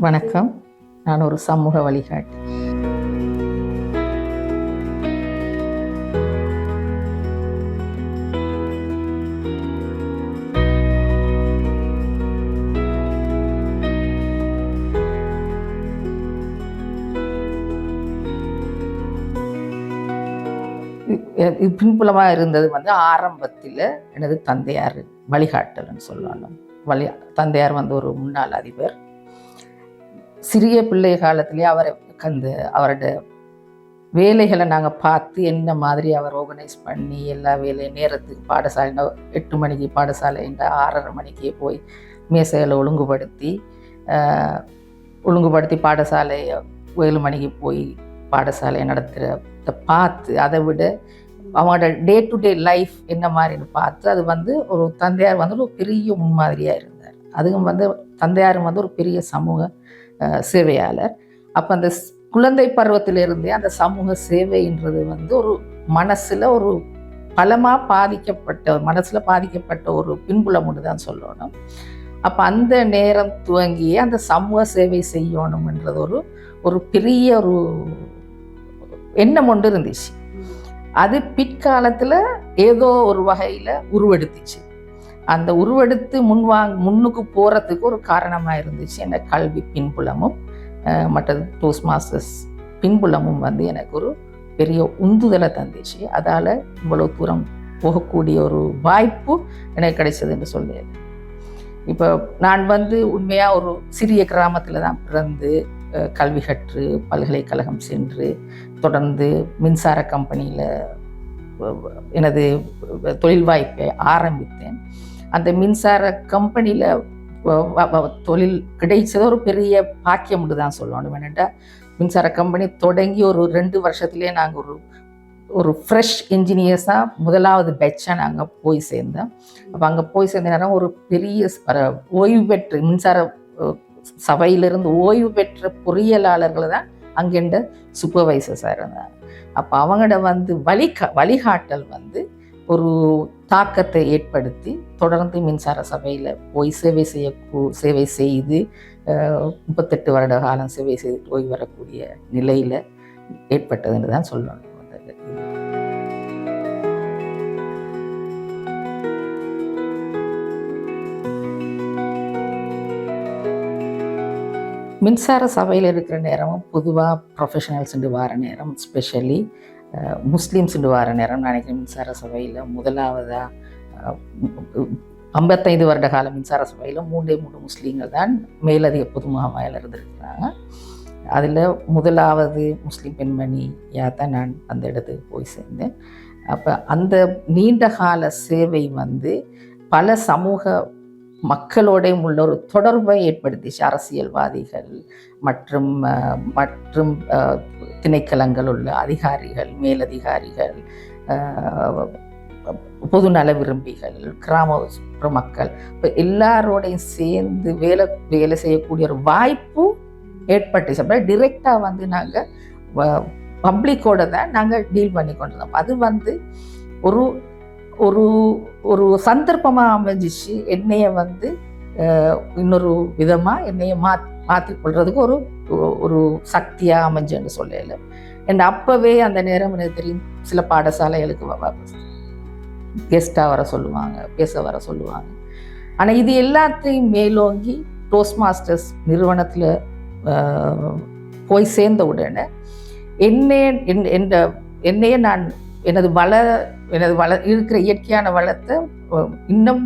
வணக்கம். நான் ஒரு சமூக வழிகாட்டி. பின்புலமாக இருந்தது ஆரம்பத்தில் எனது தந்தையார் வழிகாட்டல்னு சொல்லணும். தந்தையார் ஒரு முன்னாள் அதிபர். சிறிய பிள்ளை காலத்திலே அவரோட வேலைகளை நாங்கள் பார்த்து என்ன மாதிரி அவர் ஆர்கனைஸ் பண்ணி எல்லா வேலையும் நேரத்துக்கு பாடசாலை 8 மணிக்கு பாடசாலை 6:30 மணிக்கே போய் மேசைகளை ஒழுங்குபடுத்தி பாடசாலையை 7 மணிக்கு போய் பாடசாலையை நடத்துகிறத பார்த்து, அதை விட அவங்களோட டே டு டே லைஃப் என்ன மாதிரின்னு பார்த்து அது ஒரு தந்தையார் ஒரு பெரிய முன்மாதிரியாக இருந்தார். அதுவும் தந்தையாரும் ஒரு பெரிய சமூக சேவையாளர். அப்போ அந்த குழந்தை பருவத்திலிருந்தே அந்த சமூக சேவைன்றது ஒரு மனசில் ஒரு பலமாக பாதிக்கப்பட்ட ஒரு பின்புலம் ஒன்று தான் சொல்லணும். அப்போ அந்த நேரம் துவங்கியே அந்த சமூக சேவை செய்யணும்ன்றது ஒரு பெரிய ஒரு எண்ணம் ஒன்று இருந்துச்சு. அது பிற்காலத்தில் ஏதோ ஒரு வகையில் உருவெடுத்துச்சு. அந்த உருவெடுத்து முன்னுக்கு போகிறதுக்கு ஒரு காரணமாக இருந்துச்சு என்ன கல்வி பின்புலமும் மற்றது டோஸ்ட் மாஸ்டர்ஸ் பின்புலமும் எனக்கு ஒரு பெரிய உந்துதலை தந்துச்சு. அதால் இவ்வளோ தூரம் போகக்கூடிய ஒரு வாய்ப்பு எனக்கு கிடைச்சதுன்னு சொல்லியது. இப்போ நான் உண்மையாக ஒரு சிறிய கிராமத்தில் தான் பிறந்து கல்வி கற்று பல்கலைக்கழகம் சென்று தொடர்ந்து மின்சார கம்பெனியில் எனது தொழில் வாய்ப்பை ஆரம்பித்தேன். அந்த மின்சார கம்பெனியில் தொழில் கிடைச்சது ஒரு பெரிய பாக்கியம் மட்டும் தான் சொல்லணும். என்னென்னா மின்சார கம்பெனி தொடங்கி ஒரு 2 வருஷத்துலேயே நாங்கள் ஒரு ஃப்ரெஷ் இன்ஜினியர்ஸாக முதலாவது பேட்சாக நாங்கள் போய் சேர்ந்தோம். அப்போ அங்கே போய் சேர்ந்த நேரம் ஒரு பெரிய ஓய்வு பெற்ற மின்சார சபையிலிருந்து ஓய்வு பெற்ற பொறியியலாளர்கள் தான் அங்கேண்ட சூப்பர்வைசர்ஸாக இருந்தாங்க. அப்போ அவங்களோட வழிகாட்டல் ஒரு தாக்கத்தை ஏற்படுத்தி தொடர்ந்து மின்சார சபையில் போய் சேவை செய்து 38 வருட காலம் சேவை செய்து போய் வரக்கூடிய நிலையில் ஏற்பட்டதுன்னு தான் சொல்லணும். மின்சார சபையில் இருக்கிற நேரமும் பொதுவாக ப்ரொஃபஷனல்ஸுண்டு வார நேரம், ஸ்பெஷலி முஸ்லீம்ஸுண்டு வார நேரம் நினைக்கிறேன். மின்சார சபையில் முதலாவதாக 55 வருட கால மின்சார சபையில் 3 முஸ்லீம்கள் தான் மேலதிக பொது முகாமையில் இருந்திருக்கிறாங்க. அதில் முதலாவது முஸ்லீம் பெண்மணியாக தான் நான் அந்த இடத்துக்கு போய் சேர்ந்தேன். அப்போ அந்த நீண்ட கால சேவை பல சமூக மக்களோடையும் உள்ள ஒரு தொடர்பை ஏற்படுத்திச்சு. அரசியல்வாதிகள் மற்றும் திணைக்களங்கள் உள்ள அதிகாரிகள், மேலதிகாரிகள், பொதுநல விரும்பிகள், கிராமப்புற மக்கள், இப்போ எல்லாரோடையும் சேர்ந்து வேலை செய்யக்கூடிய ஒரு வாய்ப்பு ஏற்பட்டுச்சு. அப்போ டிரெக்டாக நாங்கள் பப்ளிக்கோட தான் நாங்கள் டீல் பண்ணி கொண்டிருந்தோம். அது ஒரு ஒரு ஒரு சந்தர்ப்பமாக அமைஞ்சிச்சு. என்னைய இன்னொரு விதமாக என்னைய மாற்றிக்கொள்றதுக்கு ஒரு சக்தியாக அமைஞ்சுன்னு சொல்லலை. அப்போவே அந்த நேரம் எனக்கு தெரியும், சில பாடசாலைகளுக்கு கெஸ்ட்டாக வர சொல்லுவாங்க, பேச வர சொல்லுவாங்க. ஆனால் இது எல்லாத்தையும் மேலோங்கி டோஸ்ட் மாஸ்டர்ஸ் நிறுவனத்தில் போய் சேர்ந்த உடனே என்னையே நான் எனது இருக்கிற இயற்கையான வளத்தை இன்னும்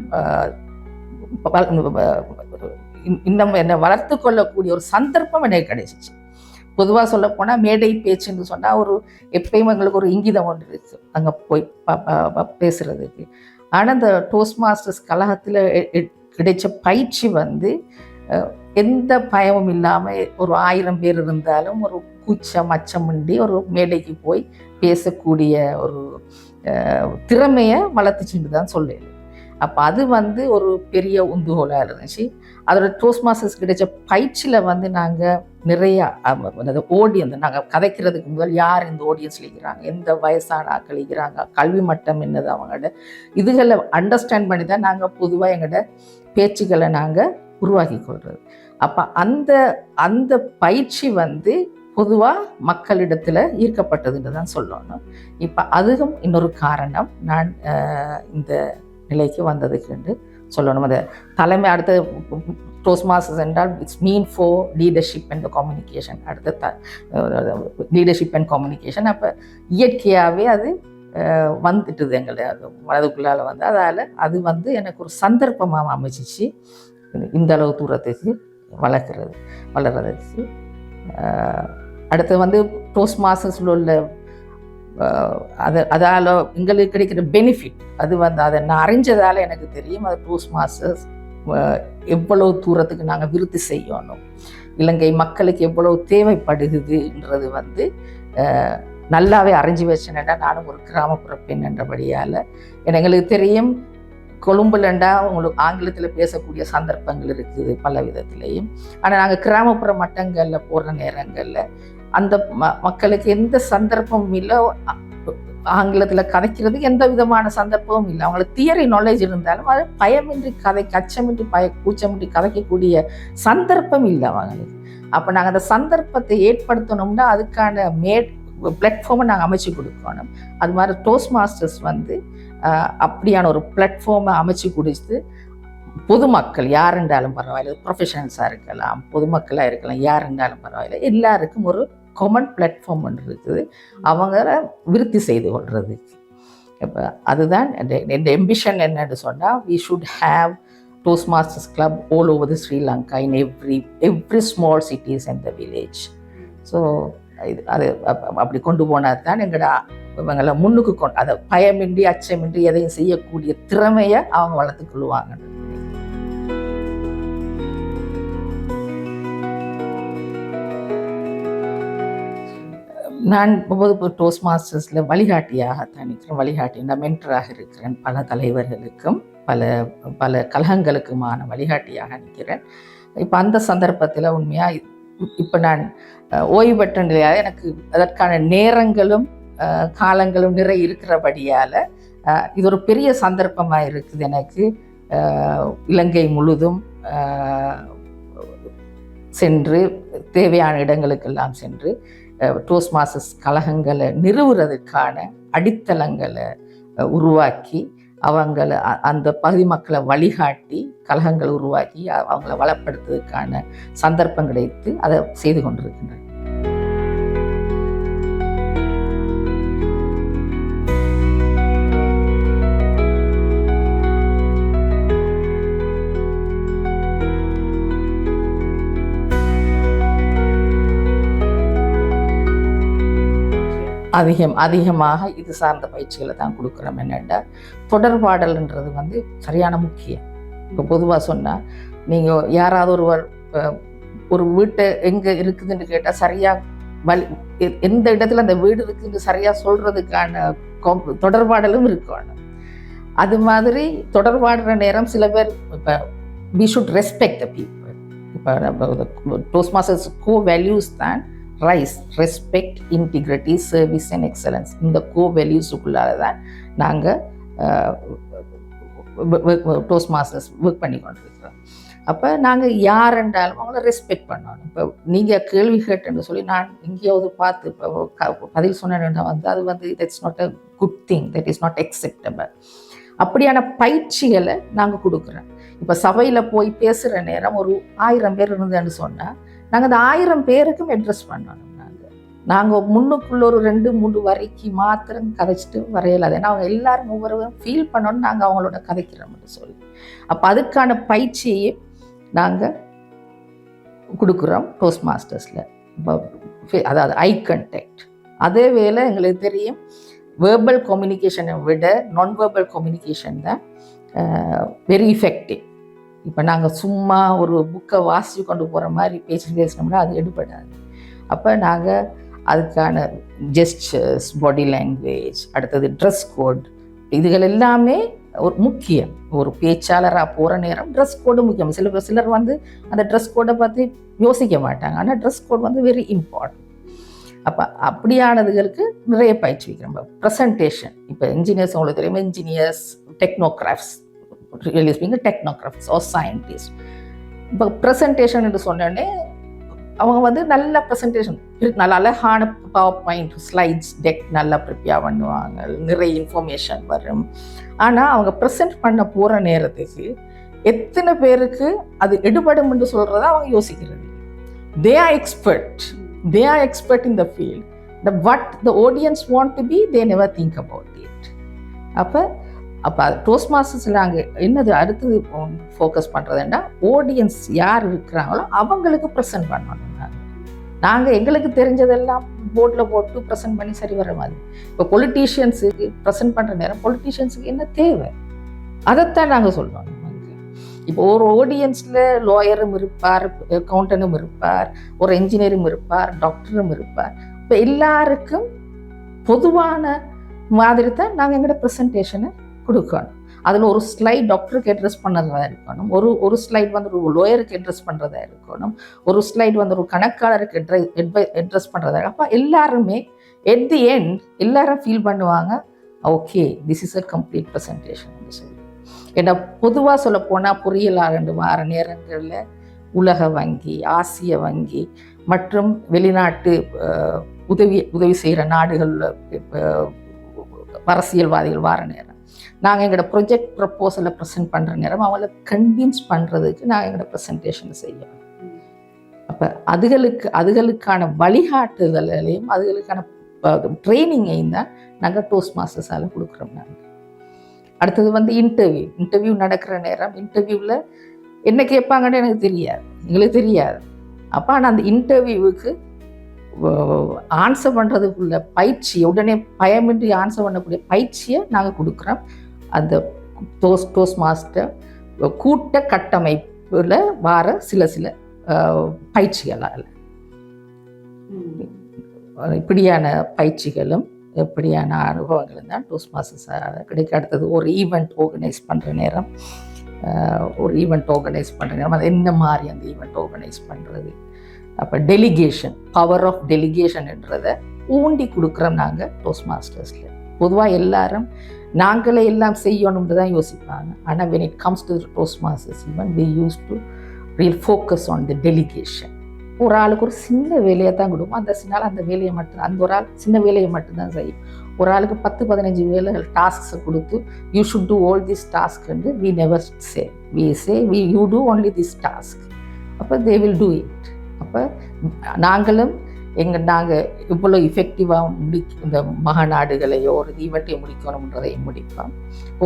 என்னை வளர்த்து கொள்ளக்கூடிய ஒரு சந்தர்ப்பம் எனக்கு கிடைச்சிச்சு. பொதுவாக சொல்லப்போனால் மேடை பேச்சுன்னு சொன்னால் எப்பயும் எங்களுக்கு ஒரு இங்கிதம் ஒன்று இருக்குது அங்கே போய் பேசுகிறதுக்கு. ஆனால் இந்த டோஸ்ட் மாஸ்டர்ஸ் கழகத்தில் கிடைச்ச பயிற்சி எந்த பயமும் இல்லாமல் ஒரு 1000 பேர் இருந்தாலும் ஒரு கூச்சம் அச்சமின்றி ஒரு மேடைக்கு போய் பேசக்கூடிய ஒரு திறமையை வளர்த்துச்சுட்டு தான் சொல்லுது. அப்போ அது ஒரு பெரிய உந்துகோலாக இருந்துச்சு. அதோட டோஸ்ட் மாஸ்டர்ஸ் கிடைச்ச பயிற்சியில் நாங்கள் நிறையா நாங்கள் கதைக்கிறதுக்கு முதல் யார் இந்த ஆடியன்ஸில் இருக்கிறாங்க, எந்த வயசான ஆட்கள் இருக்கிறாங்க, கல்வி மட்டம் என்னது, அவங்களோட இதுகளை அண்டர்ஸ்டாண்ட் பண்ணி தான் நாங்கள் பொதுவாக எங்களோட பேச்சுக்களை நாங்கள் உருவாக்கி கொள்வது. அப்போ அந்த அந்த பயிற்சி வந்து பொதுவாக மக்களிடத்தில் ஈர்க்கப்பட்டதுன்னு தான் சொல்லணும். இப்போ அதுவும் இன்னொரு காரணம் நான் இந்த நிலைக்கு வந்ததுக்கு சொல்லணும். அதை தலைமை அடுத்த டோஸ்ட் மாஸ்டர்ஸ் என்றால் it's mean for leadership and communication. அடுத்த லீடர்ஷிப் அண்ட் கம்யூனிகேஷன் அப்போ இயற்கையாகவே அது வந்துட்டுது எங்களை மனதுக்குள்ளால் வந்து. அதால் அது வந்து எனக்கு ஒரு சந்தர்ப்பமாக அமைச்சிச்சு இந்த அளவு தூரத்துக்கு வளர்கிறதுக்கு. அடுத்து வந்து டோஸ்ட் மாஸ்டர்ஸில் உள்ள அதால் எங்களுக்கு கிடைக்கிற பெனிஃபிட் அது வந்து அதை நான் அறிஞ்சதால் எனக்கு தெரியும். அது டோஸ்ட் மாஸ்டர்ஸ் எவ்வளவு தூரத்துக்கு நாங்கள் விருத்தி செய்யணும், இலங்கை மக்களுக்கு எவ்வளவு தேவைப்படுகுதுன்றது வந்து நல்லாவே அறிஞ்சு வச்சேன்டா. நானும் ஒரு கிராமப்புற பெண் என்றபடியால் எங்களுக்கு தெரியும். கொழும்புலண்டா உங்களுக்கு ஆங்கிலத்தில் பேசக்கூடிய சந்தர்ப்பங்கள் இருக்குது பல விதத்துலேயும். ஆனால் நாங்கள் கிராமப்புற மட்டங்களில் போகிற நேரங்களில் அந்த மக்களுக்கு எந்த சந்தர்ப்பமும் இல்லை, ஆங்கிலத்தில் கதைக்கிறதுக்கு எந்த விதமான சந்தர்ப்பமும் இல்லை. அவங்களுக்கு தியரி நாலேஜ் இருந்தாலும் அது பயமின்றி அச்சமின்றி கூச்சமின்றி கதைக்கக்கூடிய சந்தர்ப்பம் இல்லை அவங்களுக்கு. அப்போ நாங்கள் அந்த சந்தர்ப்பத்தை ஏற்படுத்தணும்னா அதுக்கான பிளாட்ஃபார்மை நாங்கள் அமைச்சு கொடுக்கணும். அது மாதிரி டோஸ்ட் மாஸ்டர்ஸ் வந்து அப்படியான ஒரு பிளாட்ஃபார்மை அமைச்சு கொடுத்து பொதுமக்கள் யார் இருந்தாலும் பரவாயில்ல, ப்ரொஃபஷனல்ஸாக இருக்கலாம், பொதுமக்களாக இருக்கலாம், யார் இருந்தாலும் பரவாயில்ல, எல்லாருக்கும் ஒரு காமன் பிளாட்ஃபார்ம் ஒன்று இருக்குது அவங்கள விருத்தி செய்து கொள்றதுக்கு. இப்போ அதுதான் என் எம்பிஷன் என்னன்னு சொன்னால், we should have toast masters club all over the Sri Lanka in every small cities and the village. So அது அப்படி கொண்டு போனால் தான் இவங்களை முன்னுக்கு அதை பயமின்றி அச்சமின்றி எதையும் செய்யக்கூடிய திறமையை அவங்க வளர்த்துக்கொள்வாங்க. நான் இப்போது டோஸ்ட் மாஸ்டர்ஸில் வழிகாட்டியாகத்தான் இருக்கிறேன். வழிகாட்டினா மென்டராக இருக்கிறேன். பல தலைவர்களுக்கும் பல கழகங்களுக்குமான வழிகாட்டியாக நிற்கிறேன். இப்போ அந்த சந்தர்ப்பத்தில் உண்மையாக இப்போ நான் ஓய்வு பெற்ற நிலையாக எனக்கு அதற்கான நேரங்களும் காலங்களும் நிறைய இருக்கிறபடியால் இது ஒரு பெரிய சந்தர்ப்பமாக இருக்குது எனக்கு. இலங்கை முழுதும் சென்று தேவையான இடங்களுக்கெல்லாம் சென்று டோஸ்ட் மாஸ்டர்ஸ் கழகங்களை நிறுவுறதுக்கான அடித்தளங்களை உருவாக்கி அவங்கள அந்த பகுதி மக்களை வழிகாட்டி கழகங்களை உருவாக்கி அவங்கள வளப்படுத்துவதற்கான சந்தர்ப்பம் கிடைத்து அதை செய்து கொண்டிருக்கின்றனர். அதிகமாக இது சார்ந்த பயிற்சிகளை தான் கொடுக்குறோம். என்னென்னா தொடர்பாடல்ன்றது வந்து சரியான முக்கியம். இப்போ பொதுவாக சொன்னால் நீங்கள் யாராவது ஒரு வீட்டை எங்கே இருக்குதுன்னு கேட்டால் சரியாக எந்த இடத்துல அந்த வீடு இருக்குதுன்னு சரியாக சொல்கிறதுக்கான தொடர்பாடலும் இருக்கணும். அது மாதிரி தொடர்பாடுற நேரம் சில பேர் இப்போ we should respect the people. இப்போ டோஸ்ட் மாஸ்டர்ஸ் கோ வேல்யூஸ் தான் respect, integrity, service and excellence. இந்த கோ வேல்யூஸுக்குள்ளால தான் நாங்கள் டோஸ்ட் மாஸ்டர்ஸ் ஒர்க் பண்ணி கொண்டிருக்கிறோம். அப்போ நாங்கள் யார் என்றாலும் அவங்கள ரெஸ்பெக்ட் பண்ணணும். இப்போ நீங்கள் கேள்வி கேட்டுன்னு சொல்லி நான் எங்கேயாவது பார்த்து இப்போ பதில் சொன்னேன்னா வந்து அது வந்து that's not a good thing, that is not acceptable. அப்படியான பயிற்சிகளை நாங்கள் கொடுக்குறோம். இப்போ சபையில் போய் பேசுகிற நேரம் ஒரு 1000 பேர் இருந்தேன்னு சொன்னால் நாங்கள் அந்த 1000 பேருக்கும் அட்ரஸ் பண்ணணும். நாங்கள் முன்னுக்குள்ள ஒரு 2-3 வரைக்கு மாத்திரம் கதைச்சிட்டு வரையலாது. ஏன்னா அவங்க எல்லாரும் ஒவ்வொருவரும் ஃபீல் பண்ணணும்னு நாங்கள் அவங்களோட கதைக்கிறோம்னு சொல்லி அப்போ அதுக்கான பயிற்சியை நாங்கள் கொடுக்குறோம் டோஸ்ட் மாஸ்டர்ஸில். அதாவது ஐ கான்டாக்ட். அதே வேளை எங்களுக்கு தெரியும் வேர்பல் கம்யூனிகேஷனை விட நான் வேர்பல் கம்யூனிகேஷன் தான் வெரி எஃபெக்டிவ். இப்போ நாங்கள் சும்மா ஒரு புக்கை வாசித்து கொண்டு போகிற மாதிரி பேசினோம்னா அது எடுபடாது. அப்போ நாங்கள் அதுக்கான ஜெஸ்டர்ஸ், பாடி லாங்குவேஜ், அடுத்தது ட்ரெஸ் கோட், இதுகள் எல்லாமே ஒரு முக்கியம். ஒரு பேச்சாளராக போகிற நேரம் ட்ரெஸ் கோடு முக்கியம். சிலர் வந்து அந்த ட்ரெஸ் கோடை பார்த்து யோசிக்க மாட்டாங்க. ஆனால் ட்ரெஸ் கோட் வந்து வெரி இம்பார்ட்டன்ட். அப்போ அப்படியானதுகளுக்கு நிறைய பயிற்சி வைக்கிறோம். ப்ரெசன்டேஷன், இப்போ இன்ஜினியர்ஸ் உங்களுக்கு தெரியுமா, engineers, technocrats, really speaking technocrats are scientist, இப்போ ப்ரெசன்டேஷன் என்று சொன்னோடனே அவங்க வந்து நல்ல ப்ரெசன்டேஷன் நல்ல அழகான பவர் பாயிண்ட் ஸ்லைட்ஸ் டெக் நல்லா ப்ரிப்பேர் பண்ணுவாங்க, நிறைய இன்ஃபர்மேஷன் வரும். ஆனால் அவங்க ப்ரெசென்ட் பண்ண போகிற நேரத்துக்கு எத்தனை பேருக்கு அது எடுபடும் என்று சொல்கிறத அவங்க யோசிக்கிறது. They are expert in the field. what the audience want to be, they never think about it. அப்போ டோஸ்ட் மாஸ்டர்ஸில் நாங்கள் என்னது அடுத்தது ஃபோக்கஸ் பண்ணுறதுன்னா ஆடியன்ஸ் யார் இருக்கிறாங்களோ அவங்களுக்கு ப்ரெசென்ட் பண்ணணும். நாங்கள் எங்களுக்கு தெரிஞ்சதெல்லாம் போர்டில் போட்டு ப்ரெசென்ட் பண்ணி சரி வர மாதிரி. இப்போ பொலிட்டீஷியன்ஸுக்கு ப்ரெசென்ட் பண்ணுற நேரம் பொலிட்டீஷியன்ஸுக்கு என்ன தேவை அதைத்தான் நாங்கள் சொல்லுவோம். இப்போ ஒரு ஆடியன்ஸில் லாயரும் இருப்பார், அக்கௌண்டனும் இருப்பார், ஒரு என்ஜினியரும் இருப்பார், டாக்டரும் இருப்பார். இப்போ எல்லாருக்கும் பொதுவான மாதிரி தான் நாங்கள் எங்களோட ப்ரெசன்டேஷனை கொடுக்கணும். அதில் ஒரு ஸ்லைட் டாக்டருக்கு அட்ரஸ் பண்ணதாக இருக்கணும், ஒரு ஸ்லைட் வந்து ஒரு லோயருக்கு அட்ரஸ் பண்ணுறதா இருக்கணும், ஒரு ஸ்லைட் வந்து ஒரு கணக்காளருக்கு அட்ரஸ் பண்ணுறதா. அப்போ எல்லாருமே எட் தி எண்ட் எல்லாரும் ஃபீல் பண்ணுவாங்க, okay this is a complete presentation சொல்லி. ஏன்னா பொதுவாக சொல்ல போனால் பொறியியலாளர் வார நேரங்களில் உலக வங்கி, ஆசிய வங்கி மற்றும் வெளிநாட்டு உதவி செய்கிற நாடுகளில் அரசியல்வாதிகள் வார நேரம் நாங்கள் எங்களோட ப்ரொஜெக்ட் ப்ரப்போசலை ப்ரெசென்ட் பண்ணுற நேரம் அவங்கள கன்வின்ஸ் பண்ணுறதுக்கு நாங்கள் எங்களோட ப்ரெசன்டேஷன் செய்யணும். அப்போ அதுகளுக்கான வழிகாட்டுதலையும் அதுகளுக்கான ட்ரைனிங்கையும் தான் நாங்கள் டோஸ்ட் மாஸ்டர்ஸால் கொடுக்குறோம். நாங்கள் அடுத்தது வந்து இன்டர்வியூ நடக்கிற நேரம் இன்டர்வியூவில் என்ன கேட்பாங்கன்னு எங்களுக்கு தெரியாது. அப்போ ஆனால் அந்த இன்டர்வியூவுக்கு ஆன்சர் பண்ணுறதுக்குள்ள பயிற்சி, உடனே பயமின்றி ஆன்சர் பண்ணக்கூடிய பயிற்சியை நாங்கள் கொடுக்குறோம். அந்த டோஸ்ட் மாஸ்டர் கூட்ட கட்டமைப்பில் வார சில பயிற்சிகளால் இப்படியான பயிற்சிகளும் இப்படியான அனுபவங்களும் தான் டோஸ்ட் மாஸ்டர்ஸால் கிடைக்க. அடுத்தது ஒரு ஈவெண்ட் ஆர்கனைஸ் பண்ணுற நேரம் அது என்ன மாதிரி அந்த ஈவெண்ட் ஆர்கனைஸ் பண்ணுறது. அப்போ டெலிகேஷன், பவர் ஆஃப் டெலிகேஷன்ன்றதை ஊண்டி கொடுக்குறோம் நாங்கள் டோஸ்ட் மாஸ்டர்ஸில். பொதுவாக எல்லாரும் நாங்களே எல்லாம் செய்யணும்னு தான் யோசிப்பாங்க. ஆனால் when it comes to the toast masters even we used to real focus on the delegation. ஒரு ஆளுக்கு ஒரு சின்ன வேலையை தான் கொடுப்போம். அந்த வேலையை மட்டும் அந்த ஒரு ஆள் சின்ன வேலையை மட்டும்தான் செய்யும். ஒரு ஆளுக்கு 10-15 வேலைகள் டாஸ்க்ஸை கொடுத்து you should do all this task என்று we never say. We say you do only this task. அப்போ they will do it. அப்போ நாங்கள் இவ்வளோ இஃபெக்டிவாக இந்த மகாநாடுகளையோ ஒரு ஈவெண்ட்டை முடிக்கணுன்றதையும் முடிப்போம்.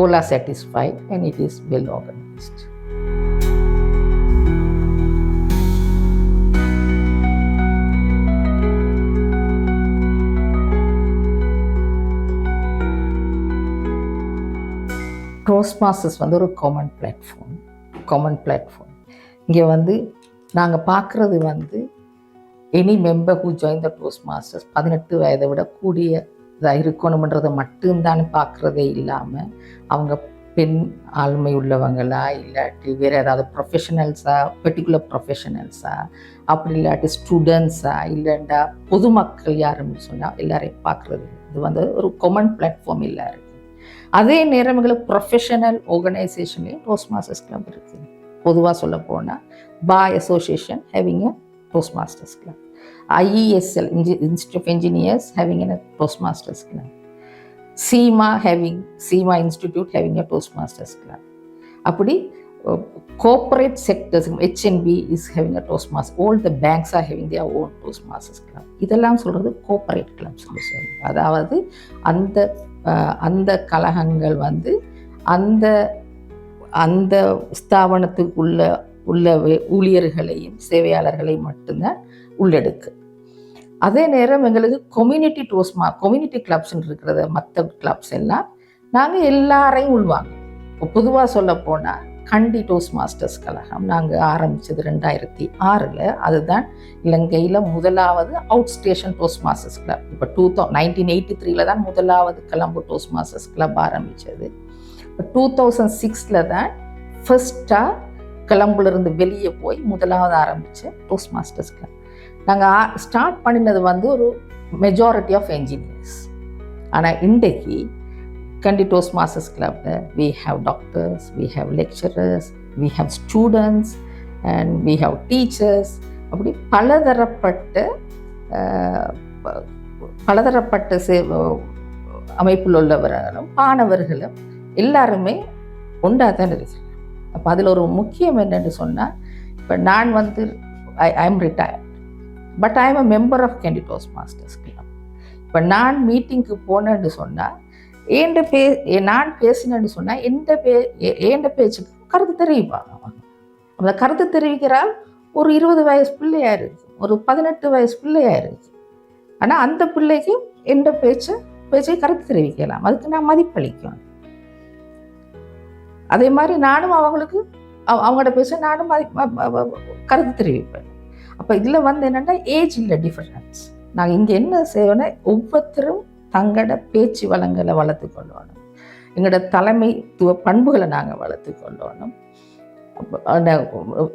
all are satisfied and it is well organized. Toast masters வந்து ஒரு காமன் பிளாட்ஃபார்ம். இங்கே வந்து நாங்கள் பார்க்குறது வந்து any member who join the toast masters 18 வயதை விட கூடிய இதாக இருக்கணுன்றதை மட்டும்தான் பார்க்குறதே இல்லாமல் அவங்க பெண் ஆளுமை உள்ளவங்களா இல்லாட்டி வேறு ஏதாவது பர்டிகுலர் ப்ரொஃபஷனல்ஸா அப்படி இல்லாட்டி ஸ்டூடெண்ட்ஸா இல்லைண்டா பொதுமக்கள் யாருன்னு சொன்னால் எல்லாரையும் பார்க்குறது. இது வந்து ஒரு காமன் பிளாட்ஃபார்ம் எல்லாரும். அதே நேரம் எங்களுக்கு ப்ரொஃபஷனல் ஆர்கனைசேஷன்லேயும் டோஸ்ட் மாஸ்டர்ஸ் கிளப் இருக்குது. பொதுவாக சொல்ல போனால் பாய் association having a toast masters club, IESL Institute of Engineers having a Toastmasters Club, SEMA Institute having a Toastmasters Club. அப்படி corporate sectors, HNB is having a Toastmasters. All the banks are having their own Toastmasters Club. இதெல்லாம் சொல்கிறது corporate clubs. அதாவது அந்த கழகங்கள் வந்து அந்த ஸ்தாபனத்துக்குள்ள உள்ள ஊழியர்களையும் சேவையாளர்களையும் மட்டும்தான் உள்ளெடுக்கு. அதே நேரம் எங்களுக்கு கம்யூனிட்டி கிளப்ஸ்ன்னு இருக்கிறத மற்ற கிளப்ஸ் எல்லாம் நாங்கள் எல்லாரையும் உள்வாங்க. இப்போ பொதுவாக சொல்ல போனால் கண்டி டோஸ்ட் மாஸ்டர்ஸ் கழகம் நாங்கள் ஆரம்பித்தது 2006. அதுதான் இலங்கையில் முதலாவது out station toast masters club. இப்போ 1983 தான் முதலாவது கொலம்போ டோஸ்ட் மாஸ்டர்ஸ் கிளப் ஆரம்பித்தது. இப்போ 2006 தான் ஃபர்ஸ்ட்டாக கொலம்போலேருந்து வெளியே போய் முதலாவது ஆரம்பித்த டோஸ்ட் மாஸ்டர்ஸ் கிளப். நாங்கள் ஸ்டார்ட் பண்ணினது வந்து ஒரு மெஜாரிட்டி ஆஃப் என்ஜினியர்ஸ். ஆனால் இன்றைக்கு கண்டி டோஸ்ட் மாஸ்டர்ஸ் கிளப்பில் we have doctors, we have lecturers, we have students, and we have teachers. அப்படி பலதரப்பட்ட அமைப்பில் உள்ளவர்களும் மாணவர்களும் எல்லாருமே உண்டாதான் இருக்கிறேன். அப்போ அதில் ஒரு முக்கியம் என்னென்னு சொன்னால், இப்போ நான் வந்து I am retired, but I am a member of Kandy toast masters club. இப்போ நான் மீட்டிங்க்கு போனேன்னு சொன்னால் நான் பேசினேன்னு சொன்னால் எந்த பேச்சுக்கு கருத்து தெரிவிப்பாங்க. அந்த கருத்து தெரிவிக்கிறால் ஒரு 20 வயசு பிள்ளையாக இருக்குது, ஒரு 18 வயசு பிள்ளையாக இருக்குது. ஆனால் அந்த பிள்ளைக்கு எந்த பேச்சை கருத்து தெரிவிக்கலாம், அதுக்கு நான் மதிப்பளிக்கணும். அதே மாதிரி நானும் அவங்களோட பேச நானும் கருத்து தெரிவிப்பேன். அப்போ இதில் வந்து என்னென்னா ஏஜ் இல்லை டிஃபரன்ஸ். நாங்கள் இங்கே என்ன செய்யணும், ஒவ்வொருத்தரும் தங்களோட பேச்சு வளங்களை வளர்த்து கொள்ளணும், எங்களோட தலைமைத்துவ பண்புகளை நாங்கள் வளர்த்து கொள்ளணும்.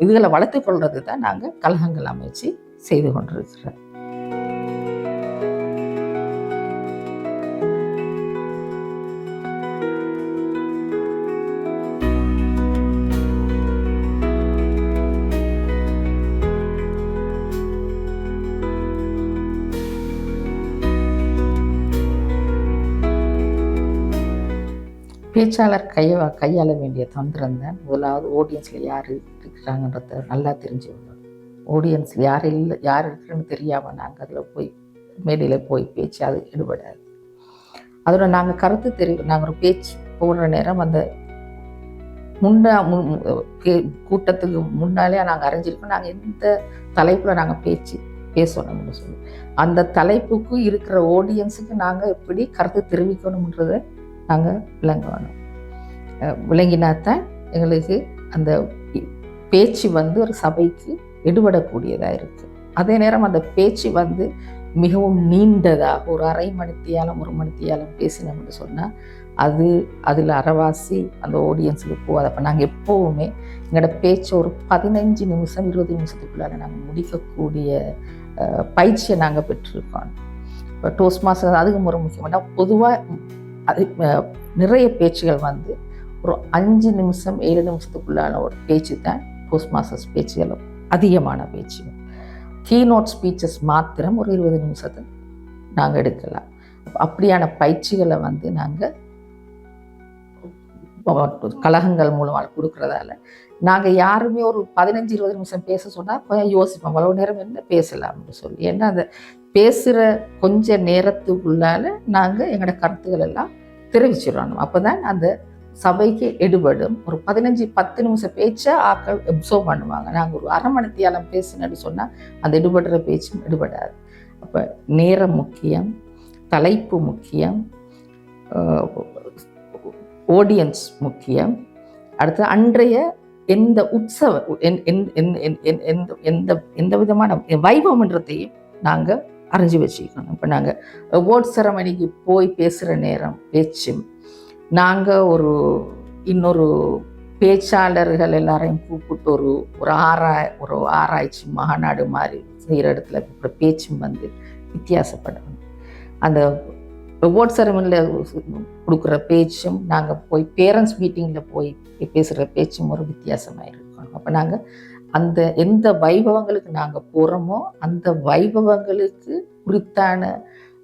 இதுகளை வளர்த்து கொள்வது தான் நாங்கள் கழகங்கள் அமைச்சு செய்து கொண்டிருக்கிறோம். பேச்சாளர் கையாள வேண்டிய தந்திரம் தான் முதலாவது ஆடியன்ஸில் யார் இருக்கிறாங்கன்றத நல்லா தெரிஞ்சு விடணும். ஆடியன்ஸில் யார் இருக்குன்னு தெரியாமல் நாங்கள் அதில் போய் மேடையில் போய் பேச்சு அது ஈடுபடாது. அதோட நாங்கள் நாங்கள் ஒரு பேச்சு போடுற நேரம் அந்த கூட்டத்துக்கு முன்னாலே நாங்கள் அறிஞ்சிருக்கோம், நாங்கள் எந்த தலைப்பில் நாங்கள் பேசணும்னு சொல்லி அந்த தலைப்புக்கு இருக்கிற ஆடியன்ஸுக்கு நாங்கள் எப்படி கருத்து தெரிவிக்கணுன்றதை நாங்கள் விளங்கினாத்தான் எங்களுக்கு அந்த பேச்சு வந்து ஒரு சபைக்கு எடுபடக்கூடியதாக இருக்குது. அதே நேரம் அந்த பேச்சு வந்து மிகவும் நீண்டதாக ஒரு 1/2 மணித்தியாலம் 1 மணித்தியாலம் பேசினோம்னு சொன்னால் அதில் அரைவாசி அந்த ஆடியன்ஸுக்கு போகாது. அப்போ நாங்கள் எப்போவுமே எங்களோட பேச்சை ஒரு 15 நிமிஷம் 20 நிமிஷத்துக்குள்ளார நாங்கள் முடிக்கக்கூடிய பயிற்சியை நாங்கள் பெற்றிருக்கோம். இப்போ டோஸ்ட் மாஸ்டர் அதுக்கு ஒரு முக்கியமான பொதுவாக நிறைய பேச்சுகள் வந்து ஒரு 5 நிமிஷம் 7 நிமிஷத்துக்குள்ளான ஒரு பேச்சு தான் டோஸ்ட் மாஸ்டர்ஸ் பேச்சுகள் அதிகமான பேச்சுகள். கீநோட் ஸ்பீச்சஸ் மாத்திரம் ஒரு 20 நிமிஷத்தை நாங்கள் எடுக்கலாம். அப்படியான பயிற்சிகளை வந்து நாங்கள் கழகங்கள் மூலமாக கொடுக்குறதால நாங்கள் யாருமே ஒரு 15-20 நிமிஷம் பேச சொன்னால் கொஞ்சம் யோசிப்போம், அவ்வளோ நேரம் என்ன பேசலாம்னு சொல்லி. ஏன்னா அந்த பேசுகிற கொஞ்ச நேரத்துக்குள்ளால நாங்கள் எங்களோட கருத்துக்கள் எல்லாம் தெரிவிச்சிடணும். அப்போ தான் அந்த சபைக்கு எடுபடும். ஒரு 15-10 நிமிஷம் பேச்சை ஆக்கள் அப்சர்வ் பண்ணுவாங்க. நாங்கள் ஒரு 1/2 மணித்தியாலம் பேசினு சொன்னால் அந்த எடுபடுற பேச்சும் எடுபடாது. அப்போ நேரம் முக்கியம், தலைப்பு முக்கியம், ஆடியன்ஸ் முக்கியம். அடுத்து அன்றைய எந்த எந்த விதமான வைபவம்ன்றதையும் நாங்கள் அறிஞ்சு வச்சுக்கணும். இப்போ நாங்கள் அவார்ட் செரமனிக்கு போய் பேசுகிற நேரம் பேச்சும், நாங்கள் இன்னொரு பேச்சாளர்கள் எல்லாரையும் கூப்பிட்டு ஒரு ஆராய்ச்சி மாநாடு மாதிரி செய்கிற இடத்துல இப்போ பேச்சும் வந்து வித்தியாசப்படணும். அந்த அவார்ட் செரமனியில் கொடுக்குற பேச்சும் நாங்கள் போய் பேரண்ட்ஸ் மீட்டிங்கில் போய் பேசுகிற பேச்சும் ஒரு வித்தியாசமாக இருக்கணும். அப்போ நாங்கள் அந்த எந்த வைபவங்களுக்கு நாங்கள் போகிறோமோ அந்த வைபவங்களுக்கு குறித்தான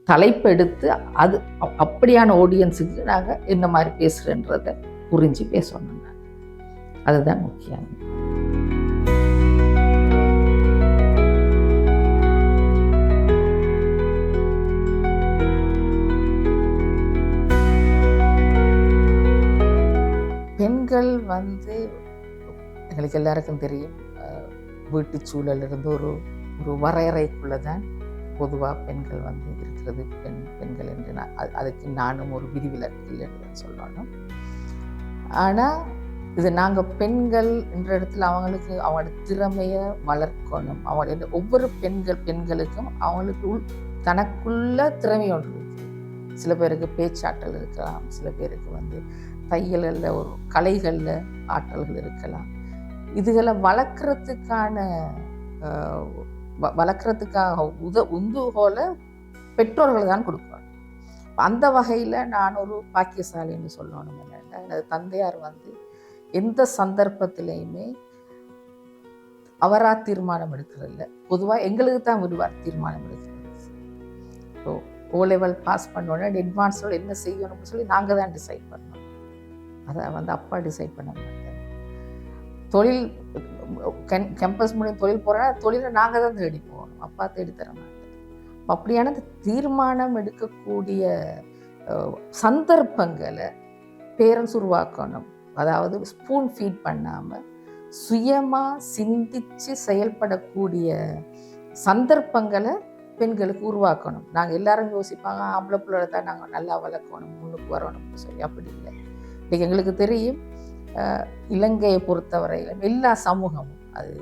தலைப்பு எடுத்து அது அப்படியான ஆடியன்ஸுக்கு நாங்கள் என்ன மாதிரி பேசுகிறன்றதை புரிஞ்சு பேசணும். அதுதான் முக்கியம். பெண்கள் வந்து எங்களுக்கு எல்லாருக்கும் தெரியும், வீட்டு சூழலிருந்து ஒரு வரையறைக்குள்ளே தான் பொதுவாக பெண்கள் வந்து இருக்கிறது. பெண்கள் என்று அதுக்கு நானும் ஒரு விதிவிலக்கு இல்லைன்னு சொல்லணும். ஆனால் இது நாங்கள் பெண்கள் என்ற இடத்துல அவங்களுக்கு அவங்களோட திறமையை வளர்க்கணும். அவங்க ஒவ்வொரு பெண்களுக்கும் அவங்களுக்கு தனக்குள்ள திறமை ஒன்று இருக்குது. சில பேருக்கு பேச்சாற்றல் இருக்கலாம், சில பேருக்கு வந்து தையலில் ஒரு கலைகளில் ஆற்றல்கள் இருக்கலாம். இதுகளை வளர்க்குறதுக்காக உந்துகோலை பெற்றோர்கள் தான் கொடுக்கணும். அந்த வகையில் நான் ஒரு பாக்கியசாலின்னு சொல்லணும். என்னென்னா, எனது தந்தையார் வந்து எந்த சந்தர்ப்பத்திலையுமே அவராக தீர்மானம் எடுக்கிறதில்ல, பொதுவாக எங்களுக்கு தான் விடுவார் தீர்மானம் எடுக்கிறது. ஸோ ஓ லெவல் பாஸ் பண்ணோன்னே அட்வான்ஸோட என்ன செய்யணும்னு சொல்லி நாங்கள் தான் டிசைட் பண்ணோம். அதை வந்து அப்பா டிசைட் பண்ண மாட்டேன். தொழில் கேம்பஸ் முடியும் தொழில் போகிறேன்னா தொழிலை நாங்கள் தான் தேடி போகணும், அப்பா தேடி தர மாட்டேன். அப்படியான தீர்மானம் எடுக்கக்கூடிய சந்தர்ப்பங்களை பேரண்ட்ஸ் உருவாக்கணும். அதாவது ஸ்பூன் ஃபீட் பண்ணாமல் சுயமாக சிந்தித்து செயல்படக்கூடிய சந்தர்ப்பங்களை பெண்களுக்கு உருவாக்கணும். நாங்கள் எல்லாரும் யோசிப்பாங்க ஆம்பளை பிள்ளை தான் நாங்கள் நல்லா வளர்க்கணும், முன்னுக்கு வரணும்னு சொல்லி. அப்படி இல்லை. இன்றைக்கி எங்களுக்கு தெரியும், இலங்கையை பொறுத்தவரையில் எல்லா சமூகமும், அது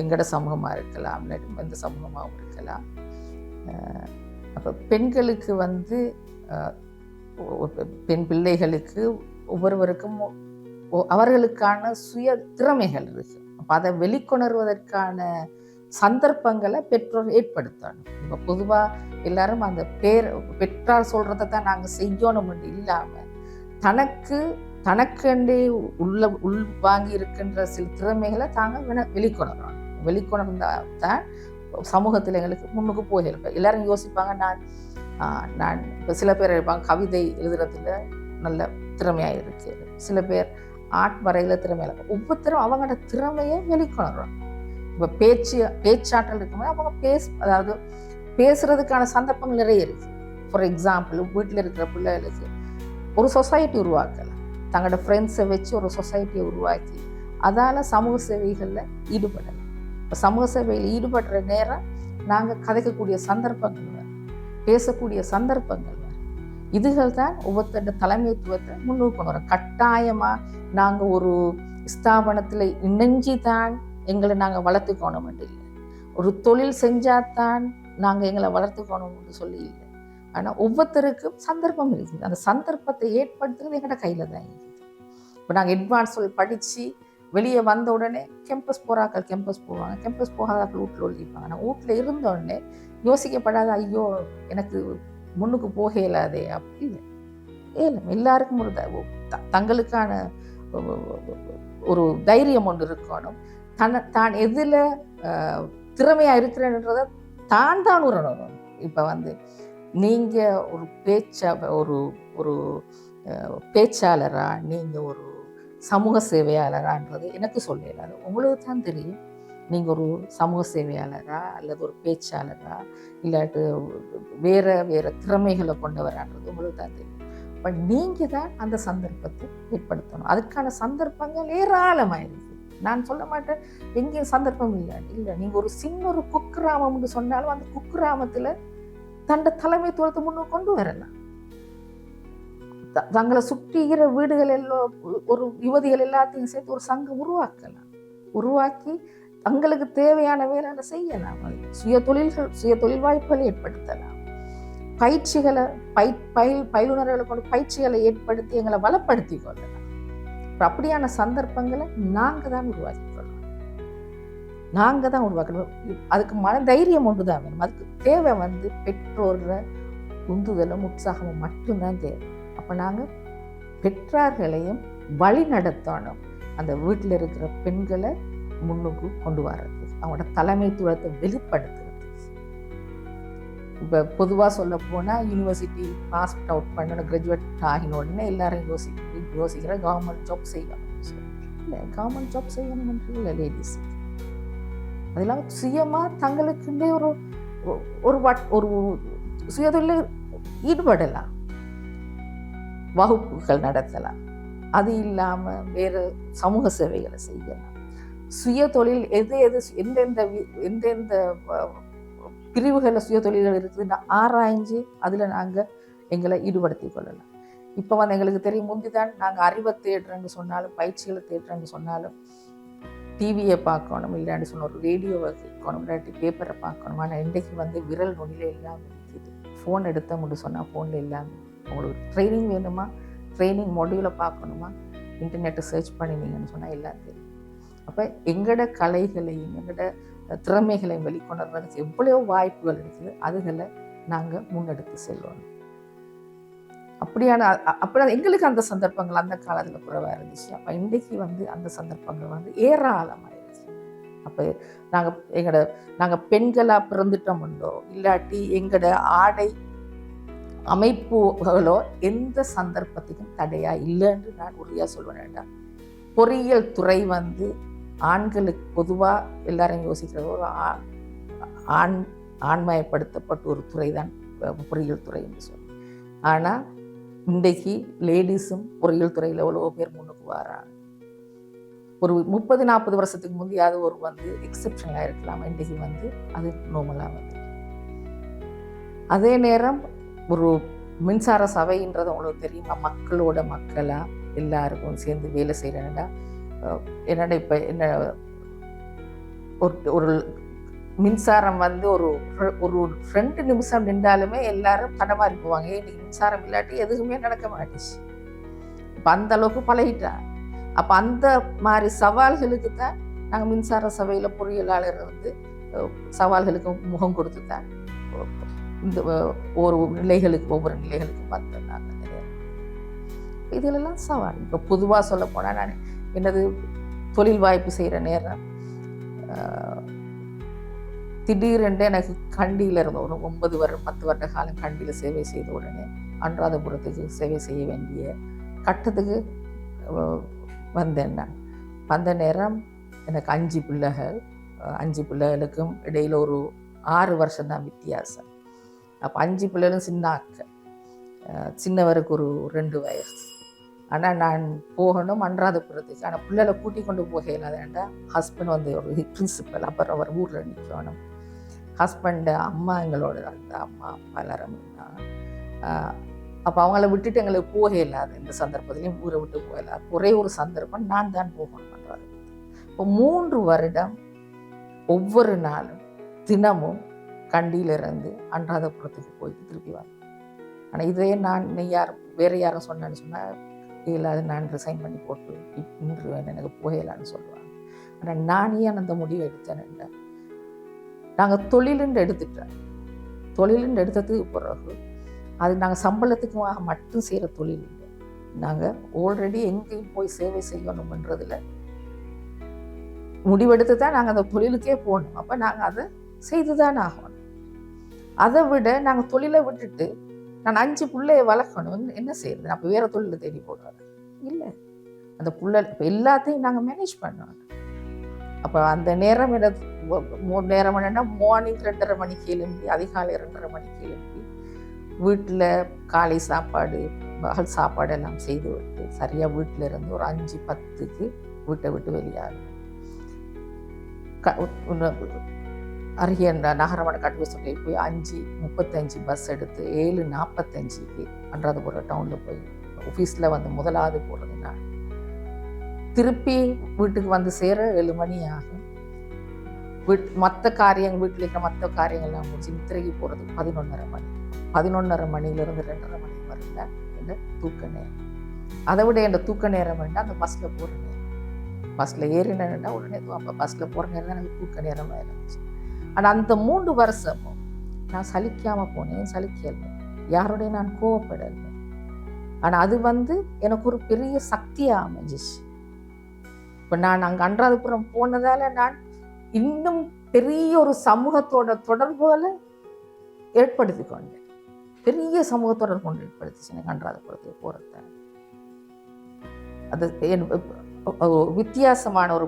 எங்களோட சமூகமாக இருக்கலாம், எந்த சமூகமாகவும் இருக்கலாம், அப்போ பெண்களுக்கு வந்து பெண் பிள்ளைகளுக்கு ஒவ்வொருவருக்கும் அவர்களுக்கான சுய திறமைகள் இருக்கு. அப்போ அதை வெளிக்கொணர்வதற்கான சந்தர்ப்பங்களை பெற்றோர் ஏற்படுத்தணும். இப்போ பொதுவாக எல்லாரும் அந்த பெற்றார் சொல்கிறத தான் நாங்கள் செய்யணும் இல்லாமல் தனக்கண்டே உள்வாங்கி இருக்கின்ற சில திறமைகளை தாங்க வெளிக்கொணரணும். வெளிக்கொணர்ந்தால் தான் சமூகத்தில் எங்களுக்கு முன்னுக்கு போயிருப்பேன். எல்லாரும் யோசிப்பாங்க, நான் இப்போ சில பேர் இருப்பாங்க கவிதை எழுதுறதுல நல்ல திறமையாக இருக்கு, சில பேர் ஆர்ட் வரையில் திறமையாக இருக்கும். ஒவ்வொருத்தரும் அவங்களோட திறமையை வெளிக்கொணரணும். இப்போ பேச்சாற்றல் இருக்கும்போது அவங்க அதாவது பேசுறதுக்கான சந்தர்ப்பங்கள் நிறைய இருக்கு. ஃபார் எக்ஸாம்பிள், வீட்டில் இருக்கிற பிள்ளைகளுக்கு ஒரு சொசைட்டி உருவாக்கலாம், தங்களோட ஃப்ரெண்ட்ஸை வச்சு ஒரு சொசைட்டியை உருவாக்கி அதால் சமூக சேவைகளில் ஈடுபடலாம். இப்போ சமூக சேவையில் ஈடுபடுற நேரம் நாங்கள் கதைக்கக்கூடிய சந்தர்ப்பங்கள் வரும், பேசக்கூடிய சந்தர்ப்பங்கள் வரும். இதுகள் தான் ஒவ்வொருத்தருடைய தலைமைத்துவத்தை முன்னுக்கு கொண்டு வரோம். கட்டாயமாக நாங்கள் ஒரு ஸ்தாபனத்தில் இணைஞ்சி தான் எங்களை நாங்கள் வளர்த்துக்கணும் இல்லை, ஒரு தொழில் செஞ்சாதான் நாங்கள் எங்களை வளர்த்துக்கணும்னு சொல்லி இல்லை. ஆனால் ஒவ்வொருத்தருக்கும் சந்தர்ப்பம் இருக்குது. அந்த சந்தர்ப்பத்தை ஏற்படுத்துறது எங்கள்ட கையில் தான் இருக்குது. இப்போ நாங்கள் அட்வான்ஸ் படித்து வெளியே வந்த உடனே கேம்பஸ் போகிறாக்கள் கேம்பஸ் போவாங்க, கேம்பஸ் போகாதாக்கள் வீட்டில் ஒழிப்பாங்க. ஆனால் வீட்டில் இருந்த உடனே யோசிக்கப்படாத, ஐயோ எனக்கு முன்னுக்கு போக இயலாதே அப்படி இல்லை. எல்லாருக்கும் ஒரு தங்களுக்கான ஒரு தைரியம் ஒன்று இருக்கணும். தான் எதில் திறமையாக இருக்கிறேன்றதை தான் உணரணும். இப்போ வந்து நீங்கள் ஒரு ஒரு பேச்சாளராக, நீங்கள் ஒரு சமூக சேவையாளரான்றது எனக்கு சொல்லலாது, உங்களுக்கு தான் தெரியும். நீங்கள் ஒரு சமூக சேவையாளரா அல்லது ஒரு பேச்சாளரா இல்லாட்டு வேறு திறமைகளை கொண்டவரான்றது உங்களுக்கு தான் தெரியும். பட் நீங்கள் தான் அந்த சந்தர்ப்பத்தை ஏற்படுத்தணும். அதுக்கான சந்தர்ப்பங்கள் ஏராளமாயிருக்கு. நான் சொல்ல மாட்டேன் எங்கேயும் சந்தர்ப்பம் இல்லை. நீங்கள் ஒரு சின்ன ஒரு குக்கிராமம்னு சொன்னாலும் அந்த குக்கிராமத்தில் தண்ட தலைமைத்துவத்தை முன்னுக்கு கொண்டு வரலாம். தங்களை சுற்றிகிற வீடுகள் எல்லாம் ஒரு யுவதிகள் எல்லாத்தையும் சேர்த்து ஒரு சங்கம் உருவாக்கலாம். உருவாக்கி தங்களுக்கு தேவையான வேலை செய்யலாம். சுய தொழில் வாய்ப்புகளை ஏற்படுத்தலாம். பயிற்சிகளை பயிலுனர்களை கொண்டு பயிற்சிகளை ஏற்படுத்தி எங்களை வளப்படுத்தி கொள்ளலாம். அப்படியான சந்தர்ப்பங்களை நாங்கள் தான் உருவாக்கி கொள்ளணும். நாங்கள் தான் உருவாக்கணும். அதுக்கு மன தைரியம் ஒன்று தான் வேணும். அதுக்கு தேவை வந்து பெற்றோர உந்துதலும் உற்சாகமும் மட்டும்தான் தேவை. அப்போ நாங்கள் பெற்றார்களையும் வழி நடத்தணும். அந்த வீட்டில் இருக்கிற பெண்களை முன்னுக்கு கொண்டு வர்றது, அவங்களோட தலைமைத்துவத்தை வெளிப்படுத்துறது. இப்போ பொதுவாக சொல்ல போனால் யூனிவர்சிட்டி பாஸ் அவுட் பண்ணணும், கிராஜுவேட் ஆகின உடனே எல்லாரும் யோசிக்கிற கவர்மெண்ட் ஜாப் செய்யணும். இல்லை, கவர்மெண்ட் ஜாப் செய்யணும்னு இல்லை லேடிஸ். அது இல்லாமல் சுயமாக தங்களுக்குள்ளே ஒரு ஒரு சுயதொழில் ஈடுபடலாம், வகுப்புகள் நடத்தலாம். அது இல்லாமல் வேறு சமூக சேவைகளை செய்யலாம். சுய தொழில் எந்தெந்த பிரிவுகளில் சுய தொழில்கள் இருக்குதுன்னு ஆராய்ஞ்சு அதில் நாங்கள் எங்களை ஈடுபடுத்தி கொள்ளலாம். இப்போ வந்து எங்களுக்கு தெரியும், முந்திதான் நாங்கள் அறிவை தேடுறேன்னு சொன்னாலும் பயிற்சிகளை தேடுறேன்னு சொன்னாலும் டிவியை பார்க்கணும், இல்லாட்டி சொன்ன ஒரு ரேடியோவை கேட்கணும், இல்லாட்டி பேப்பரை பார்க்கணும். ஆனால் இன்றைக்கு வந்து விரல் நொடியில் எல்லாம் இருக்குது. ஃபோன் எடுத்த முடியும் சொன்னால் ஃபோனில் எல்லாமே. உங்களுக்கு ட்ரைனிங் வேணுமா, ட்ரைனிங் மொடியூலை பார்க்கணுமா, இன்டர்நெட்டை சர்ச் பண்ணினீங்கன்னு சொன்னால் எல்லாம் தெரியும். அப்போ எங்களோட கலைகளையும் எங்களோட திறமைகளையும் வெளிக்கொணர்றதுக்கு எவ்வளோ வாய்ப்புகள் இருக்குது. அதுகளை நாங்கள் முன்னெடுத்து செல்லணும். அப்படியான எங்களுக்கு அந்த சந்தர்ப்பங்கள் அந்த காலத்தில் குறைவாக இருந்துச்சு. அப்போ இன்றைக்கு வந்து அந்த சந்தர்ப்பங்கள் வந்து ஏராளமாயிருச்சு. அப்போ நாங்கள் பெண்களாக பிறந்துட்டோம்ண்டோ இல்லாட்டி எங்களோட ஆடை அமைப்புகளோ எந்த சந்தர்ப்பத்துக்கும் தடையா இல்லைன்னு நான் உறுதியாக சொல்வேன். பொறியியல் துறை வந்து ஆண்களுக்கு பொதுவாக எல்லாரும் யோசிக்கிறது ஒரு ஆண்மயப்படுத்தப்பட்ட ஒரு துறை தான் பொறியியல் துறை என்று சொல்லி. ஆனால் இன்றைக்கு லேடிஸும் பொறியியல் துறையில் எவ்வளோ பேர் முன்னுக்கு வராங்க. ஒரு 30-40 வருஷத்துக்கு முந்தையாவது ஒரு வந்து எக்ஸப்ஷனாக இருக்கலாம், இன்றைக்கு வந்து அது நார்மலாக வந்து. அதே நேரம் ஒரு மின்சார சபைன்றது உங்களுக்கு தெரியுமா, மக்களோட மக்களாக எல்லாருக்கும் சேர்ந்து வேலை செய்கிறேன்டா. என்னடா இப்போ என்ன ஒரு மின்சாரம் வந்து ஒரு 2 நிமிஷம் நின்றாலுமே எல்லாரும் படமாறி போவாங்க. இன்னைக்கு மின்சாரம் இல்லாட்டி எதுவுமே நடக்க மாட்டுச்சு. இப்போ அந்த அளவுக்கு பழகிட்டாங்க. அப்போ அந்த மாதிரி சவால்களுக்கு தான் நாங்கள் மின்சார சபையில் பொறியியலாளர் வந்து சவால்களுக்கு முகம் கொடுத்து தான் இந்த ஒவ்வொரு நிலைகளுக்கும் வந்தோம் நாங்கள் நிறைய. இதிலெல்லாம் சவால். இப்போ பொதுவாக சொல்ல போனால் நான் என்னது தொழில் வாய்ப்பு செய்கிற நேரம் திடீரென்று எனக்கு கண்டியில் இருந்த ஒரு 10 வருட காலம் கண்டியில் சேவை செய்த உடனே அனுராதபுரத்துக்கு சேவை செய்ய வேண்டிய கட்டத்துக்கு வந்தேன். நான் வந்த நேரம் எனக்கு 5 பிள்ளைகள், 5 பிள்ளைகளுக்கும் இடையில் ஒரு 6 வருஷம்தான் வித்தியாசம். அப்போ 5 பிள்ளைகளும் சின்ன அக்கா, சின்னவருக்கு ஒரு 2 வயசு. ஆனால் நான் போகணும் அனுராதபுரத்துக்கு. ஆனால் பிள்ளைகளை கூட்டி கொண்டு போக இல்லாதேன்டா ஹஸ்பண்ட் வந்து ஒரு பிரின்சிபல், அப்புறம் அவர் ஊரில் நிற்கணும். ஹஸ்பண்டு அம்மா எங்களோட அந்த அம்மா எல்லாரும் இருந்தாங்க. அப்போ அவங்கள விட்டுட்டு எங்களுக்கு போக இல்லாது, இந்த சந்தர்ப்பத்திலையும் ஊரை விட்டு போக இல்லாது. ஒரே ஒரு சந்தர்ப்பம் நான் தான் போகணும்ன்றது. இப்போ 3 வருடம் ஒவ்வொரு நாளும் தினமும் கண்டியிலிருந்து அனுராதபுரத்துக்கு போயிட்டு திருப்பி வந்தேன். ஆனால் இதே நான் வேறு யாரும் சொன்னேன்னு சொன்னால் இல்லாது நான் ரிசைன் பண்ணி போட்டு இன்று எனக்கு போகலான்னு சொல்லுவாங்க. ஆனால் நான் ஏன் அந்த முடிவை எடுத்தேன்ன்ற, நாங்கள் தொழிலுன்னு எடுத்துட்டேன். தொழிலுன்னு எடுத்ததுக்கு பிறகு அது நாங்கள் சம்பளத்துக்கு மட்டும் செய்கிற தொழில் இல்லை. நாங்கள் ஆல்ரெடி எங்கேயும் போய் சேவை செய்யணும்ன்றதில் முடிவெடுத்து தான் நாங்கள் அந்த தொழிலுக்கே போகணும். அப்போ நாங்கள் அதை செய்து தான் ஆகணும். அதை விட நாங்கள் தொழிலை விட்டுட்டு நான் 5 பிள்ளைய வளர்க்கணும், என்ன செய்யறது? அப்போ வேறு தொழிலை தேடி போடுறது இல்லை. அந்த பிள்ளை இப்போ எல்லாத்தையும் நாங்கள் மேனேஜ் பண்ணணும். அப்போ அந்த நேரம் நேரம் என்னென்னா மார்னிங் 2:30 மணிக்கு எழும்பி, அதிகாலை 2:30 மணிக்கு எழும்பி வீட்டில் காலை சாப்பாடு பகல் சாப்பாடு எல்லாம் செய்து விட்டு சரியாக வீட்டில் இருந்து ஒரு 5:10க்கு வீட்டை விட்டு வெளியாகும். அருகே நகரமான கட்டுவசூட்டை போய் 5:35 பஸ் எடுத்து 7:45க்கு அனுராதபுரம் டவுனில் போய் ஆஃபீஸில் வந்து முதலாவது போகிறதுனா திருப்பி வீட்டுக்கு வந்து சேர 7 மணி ஆகும். மற்ற காரியங்கள் வீட்டில் இருக்கிற மற்ற காரியங்கள்லாம் முடிச்சு நித்திரைக்கு போகிறது 11:30 மணி. 11:30 மணிலேருந்து 2:30 மணி வரல என்ற தூக்க நேரம். அதை விட என் தூக்க நேரம் வேண்டாம் அந்த பஸ்ஸில் போகிற நேரம். பஸ்ஸில் ஏறினேன்னா உடனே அப்போ பஸ்ஸில் போகிற நேரம் தான் எனக்கு தூக்க நேரமாக இருந்துச்சு. ஆனால் அந்த 3 வருஷமும் நான் சலிக்காமல் போனேன், சலிக்கலை, யாரோடைய நான் கோவப்படலை. ஆனால் அது வந்து எனக்கு ஒரு பெரிய சக்தியாக அமைஞ்சிச்சு. இப்போ நான் அங்கே அனுராதபுரம் போனதால் நான் இன்னும் பெரிய ஒரு சமூகத்தோட தொடர்புகளை ஏற்படுத்தி கொண்டேன். பெரிய சமூக தொடர்பு கொண்டு ஏற்படுத்திச்சு எனக்கு அனுராதபுரத்துக்கு போகிறத. அது வித்தியாசமான ஒரு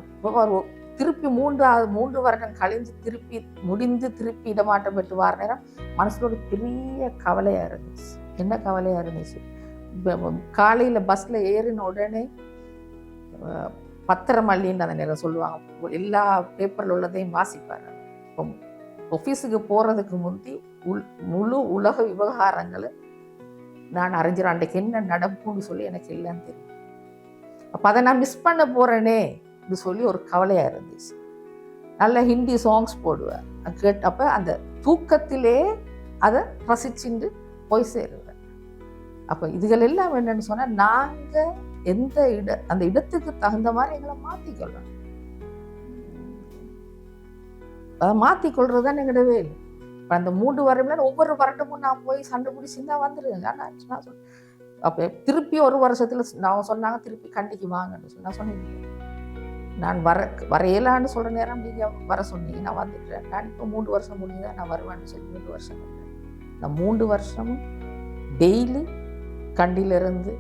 திருப்பி 3 வருடம் கழிஞ்சு திருப்பி முடிந்து திருப்பி இடமாற்றம் பெற்று வர நேரம் மனசில் ஒரு பெரிய கவலையாக இருந்துச்சு. என்ன கவலையாக இருந்துச்சு? காலையில் பஸ்ஸில் ஏறின உடனே பத்திரமல்லின்னு அந்த நேரம் சொல்லுவாங்க, எல்லா பேப்பரில் உள்ளதையும் வாசிப்பார். இப்போ ஆஃபீஸுக்கு போகிறதுக்கு முந்தி முழு உலக விவகாரங்களை நான் அறிஞர் அன்றைக்கு என்ன நடக்கும்னு சொல்லி எனக்கு இல்லைன்னு தெரியும். அப்போ அதை நான் மிஸ் பண்ண போகிறேனே இது சொல்லி ஒரு கவலையாக இருந்துச்சு. நல்ல ஹிந்தி சாங்ஸ் போடுவேன், கேட்டப்போ அந்த தூக்கத்திலே அதை ரசிச்சுட்டு போய் சேருவேன். அப்போ இதுகள் எல்லாம் என்னன்னு சொன்னால் நாங்கள் எந்த அந்த இடத்துக்கு தகுந்த மாதிரி எங்களை மாற்றிக்கொள்ளணும். அதை மாற்றிக்கொள்றது தான் எங்களோட வேலை. இப்போ அந்த 3 வருடம் ஒவ்வொரு வருடமும் நான் போய் சண்டை பிடிச்சிருந்தா வந்துடுவேன். ஆனால் நான் சொன்னேன் அப்போ திருப்பி 1 வருஷத்தில் நான் சொன்னாங்க திருப்பி கண்டிக்கு வாங்கன்னு சொல்லி நான் சொன்னேன். நான் வரையலான்னு சொல்கிற நேரம் நீங்கள் வர சொன்னீங்க, நான் வந்துட்டேன். நான் இப்போ 3 வருஷம் முடிஞ்சுதான் நான் வருவேன்னு சொல்லி 3 வருஷம் வந்தேன். இந்த 3 வருஷமும் டெய்லி கண்டியிலிருந்து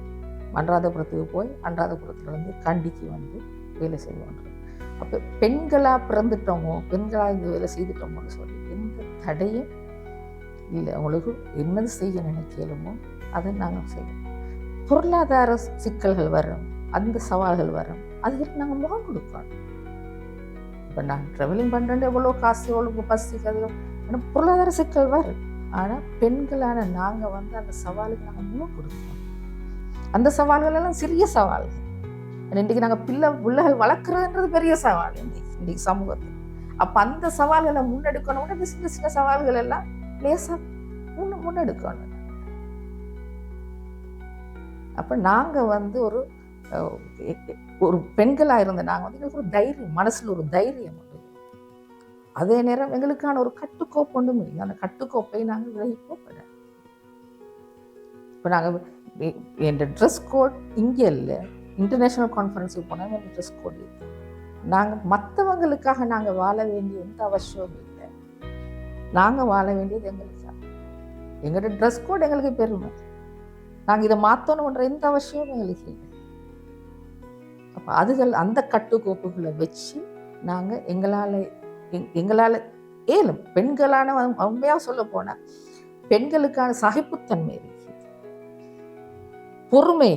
அனுராதபுரத்துக்கு போய் அனுராதபுரத்துலேருந்து கண்டிக்கு வந்து வேலை செய்வோம். அப்போ பெண்களாக பிறந்துட்டோமோ, பெண்களாக இந்த வேலை செய்துட்டோமோன்னு சொல்லி எந்த தடையும் இல்லை. அவங்களுக்கு என்னது செய்ய நினைக்கலுமோ அதை நாங்கள் செய்வோம். பொருளாதார சிக்கல்கள் வரும், அந்த சவால்கள் வரும், அதுக்கு நாங்கள் முகம் கொடுக்கணும். இப்போ நான் ட்ராவலிங் பண்ணுறேன், எவ்வளோ காசு, எவ்வளோ பஸ்ஸுக்கு, அது ஆனால் பொருளாதார சிக்கல் வரும். ஆனால் பெண்களான நாங்கள் வந்து அந்த சவாலுக்கு நாங்கள் முகம் கொடுக்கணும். அந்த சவால்கள் எல்லாம் சிறிய சவால்கள். இன்றைக்கி நாங்கள் பிள்ளைகள் வளர்க்குறதுன்றது பெரிய சவால் இன்றைக்கி சமூகத்தில். அப்போ அந்த சவால்களை முன்னெடுக்கணும். இந்த சின்ன சின்ன சவால்கள் எல்லாம் லேசாக முன்னெடுக்கணும். அப்போ நாங்கள் வந்து ஒரு பெண்களாக இருந்த நாங்கள் வந்து எங்களுக்கு ஒரு தைரியம், மனசில் ஒரு தைரியம் உண்டு. அதே நேரம் எங்களுக்கான ஒரு கட்டுக்கோப்பு ஒன்றும் இல்லை. அந்த கட்டுக்கோப்பை நாங்கள் விலகி போகல. இப்போ நாங்கள் என் ட்ரெஸ் கோட் இங்கே இல்லை, இன்டர்நேஷ்னல் கான்ஃபரன்ஸுக்கு போனால் எங்கள் ட்ரெஸ் கோட் இருக்குது. நாங்கள் மற்றவங்களுக்காக நாங்கள் வாழ வேண்டிய எந்த அவசியமும் இல்லை. நாங்கள் வாழ வேண்டியது எங்களுக்காக. எங்களோட ட்ரெஸ் கோட் எங்களுக்கு பெருமை. நாங்கள் இதை மாற்றணுன்ற எந்த அவசியமும் எங்களுக்கு இல்லை. அப்போ அந்த கட்டுக்கோப்புகளை வச்சு நாங்கள் எங்களால் ஏலும் பெண்களான உண்மையாக சொல்ல போனால் பெண்களுக்கான சகிப்புத்தன்மை இருக்குது, பொறுமை.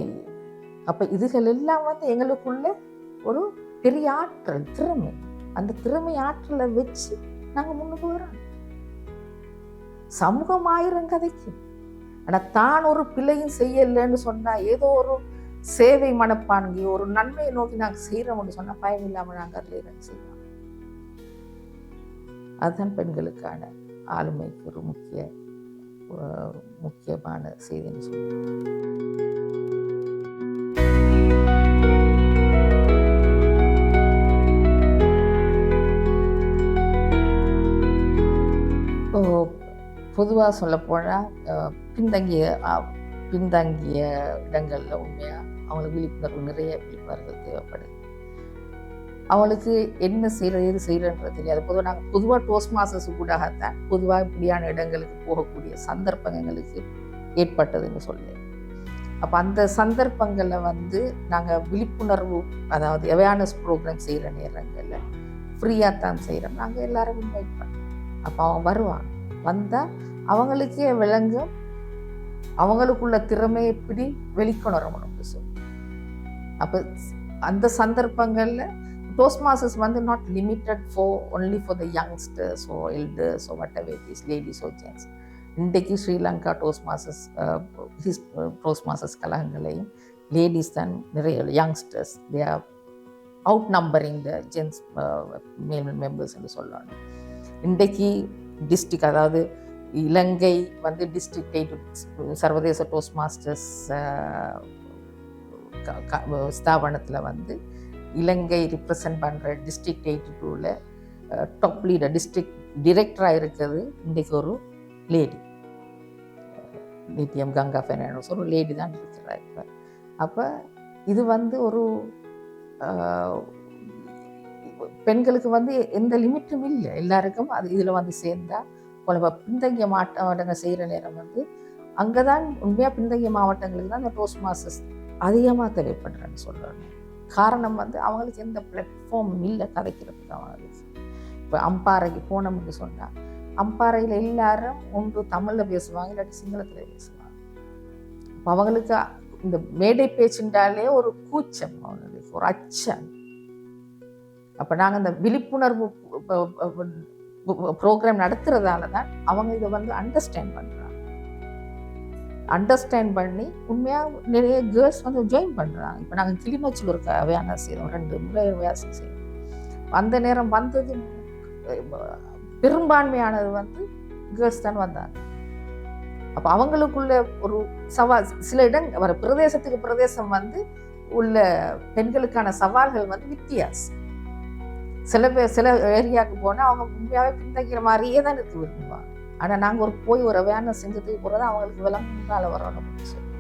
அப்போ இதுகள் எல்லாம் வந்து எங்களுக்குள்ள ஒரு பெரிய ஆற்றல், திறமை. அந்த திறமை ஆற்றலை வச்சு நாங்கள் முன்னுக்கு வரோம். சமூகம் 1000 கதைக்கு. ஆனால் தான் ஒரு பிள்ளையும் செய்யலைன்னு சொன்னால், ஏதோ ஒரு சேவை மனப்பான்கி, ஒரு நன்மையை நோக்கி நாங்கள் செய்கிறோம்னு சொன்னால் பயம் இல்லாமல் நாங்கள் அதில் செய்வோம். அதுதான் பெண்களுக்கான ஆளுமைக்கு ஒரு முக்கியமான செய்தின்னு சொல்லுவோம். பொதுவாக சொல்லப்போனால் பின்தங்கிய இடங்களில் உண்மையாக அவங்களுக்கு நிறைய விழிப்புணர்வுகள் தேவைப்படுது. அவளுக்கு என்ன செய்கிறது, எது செய்கிறன்றது தெரியாது. பொதுவாக டோஸ்ட் மாஸ்டர்ஸ் கூடத்தான் பொதுவாக இப்படியான இடங்களுக்கு போகக்கூடிய சந்தர்ப்பம் எங்களுக்கு ஏற்பட்டதுன்னு சொல்லி. அப்போ அந்த சந்தர்ப்பங்களில் வந்து நாங்கள் விழிப்புணர்வு, அதாவது அவேர்னஸ் ப்ரோக்ராம் செய்கிற நேரங்களில் ஃப்ரீயாக தான் செய்கிறோம். நாங்கள் எல்லாரும் இன்வைட் பண்ணோம். அப்போ அவன் வருவான். வந்தால் அவங்களுக்கே விளங்கும் அவங்களுக்குள்ள திறமையை எப்படி வெளிக்கொணரணும்னு சொல்லி. அப்போ அந்த சந்தர்ப்பங்களில் டோஸ்ட் மாஸ்டர்ஸ் வந்து not limited only for the youngsters or elders or whatever it is, ladies or gents. இன்றைக்கு ஸ்ரீலங்கா டோஸ்ட் மாஸ்டர்ஸ் கழகங்களையும் லேடிஸ் தான் நிறைய youngsters, they are outnumbering the gents male members என்று சொல்லணும். இன்றைக்கு டிஸ்ட்ரிக்ட், அதாவது இலங்கை வந்து டிஸ்ட்ரிக்ட் சர்வதேச டோஸ்ட் மாஸ்டர்ஸ் ஸ்தாபனத்தில் வந்து இலங்கை ரிப்ரசன்ட் பண்ணுற டிஸ்ட்ரிக்ட் 82ல் டாப் லீடர், டிஸ்ட்ரிக்ட் டிரெக்டராக இருக்கிறது இன்றைக்கு ஒரு லேடி, டிடிஎம் கங்கா ஃபெர்னாண்டஸ், ஒரு லேடி தான் இருக்கிறார் இப்போ. அப்போ இது வந்து ஒரு பெண்களுக்கு வந்து எந்த லிமிட்டும் இல்லை, எல்லாருக்கும் அது இதில் வந்து சேர்ந்தால் போல. பின்தங்கிய மாவட்டங்கள் செய்கிற நேரம் வந்து அங்கே தான் உண்மையாக பின்தங்கிய மாவட்டங்களுக்கு தான் இந்த டோஸ்ட் மாஸ்டர்ஸ் அதிகமாக தேவைப்படுறேன்னு சொல்கிறாங்க. காரணம் வந்து அவங்களுக்கு எந்த பிளாட்ஃபார்மும் இல்லை கதைக்கிறதுக்கு. அவங்களுக்கு இப்போ அம்பாறைக்கு போனோம்னு சொன்னால் அம்பாறையில் எல்லாரும் ஒன்று தமிழில் பேசுவாங்க, இல்லாட்டி சிங்களத்தில் பேசுவாங்க. இப்போ அவங்களுக்கு இந்த மேடை பேச்சுண்டாலே ஒரு கூச்சம், அவங்களுக்கு ஒரு அச்சம். அப்போ நாங்கள் இந்த விழிப்புணர்வு ப்ரோக்ராம் நடத்துகிறதால தான் அவங்க இதை வந்து அண்டர்ஸ்டாண்ட் பண்ணுறாங்க. அண்டர்ஸ்டாண்ட் பண்ணி உண்மையாக நிறைய கேர்ள்ஸ் வந்து ஜாயின் பண்ணுறாங்க. இப்போ நாங்கள் கிளிநொச்சியில் இருக்க அவேர்னஸ் செய்தோம், 2 முறை அவேர்னஸ் செய்தோம். அந்த நேரம் வந்தது பெரும்பான்மையானது வந்து கேர்ள்ஸ் தான் வந்தாங்க. அப்போ அவங்களுக்குள்ள ஒரு சவால், சில வர பிரதேசத்துக்கு பிரதேசம் வந்து உள்ள பெண்களுக்கான சவால்கள் வந்து வித்தியாசம். சில ஏரியாவுக்கு போனால் அவங்க உண்மையாகவே பின்தங்கிற மாதிரியே தான் இருக்கு விரும்புவாங்க. ஆனால் நாங்கள் போய் ஒரு அவேர்னஸ் செஞ்சதுக்கு போகிறது அவங்களுக்கு விளங்குனால வரணும் அப்படின்னு சொல்லி.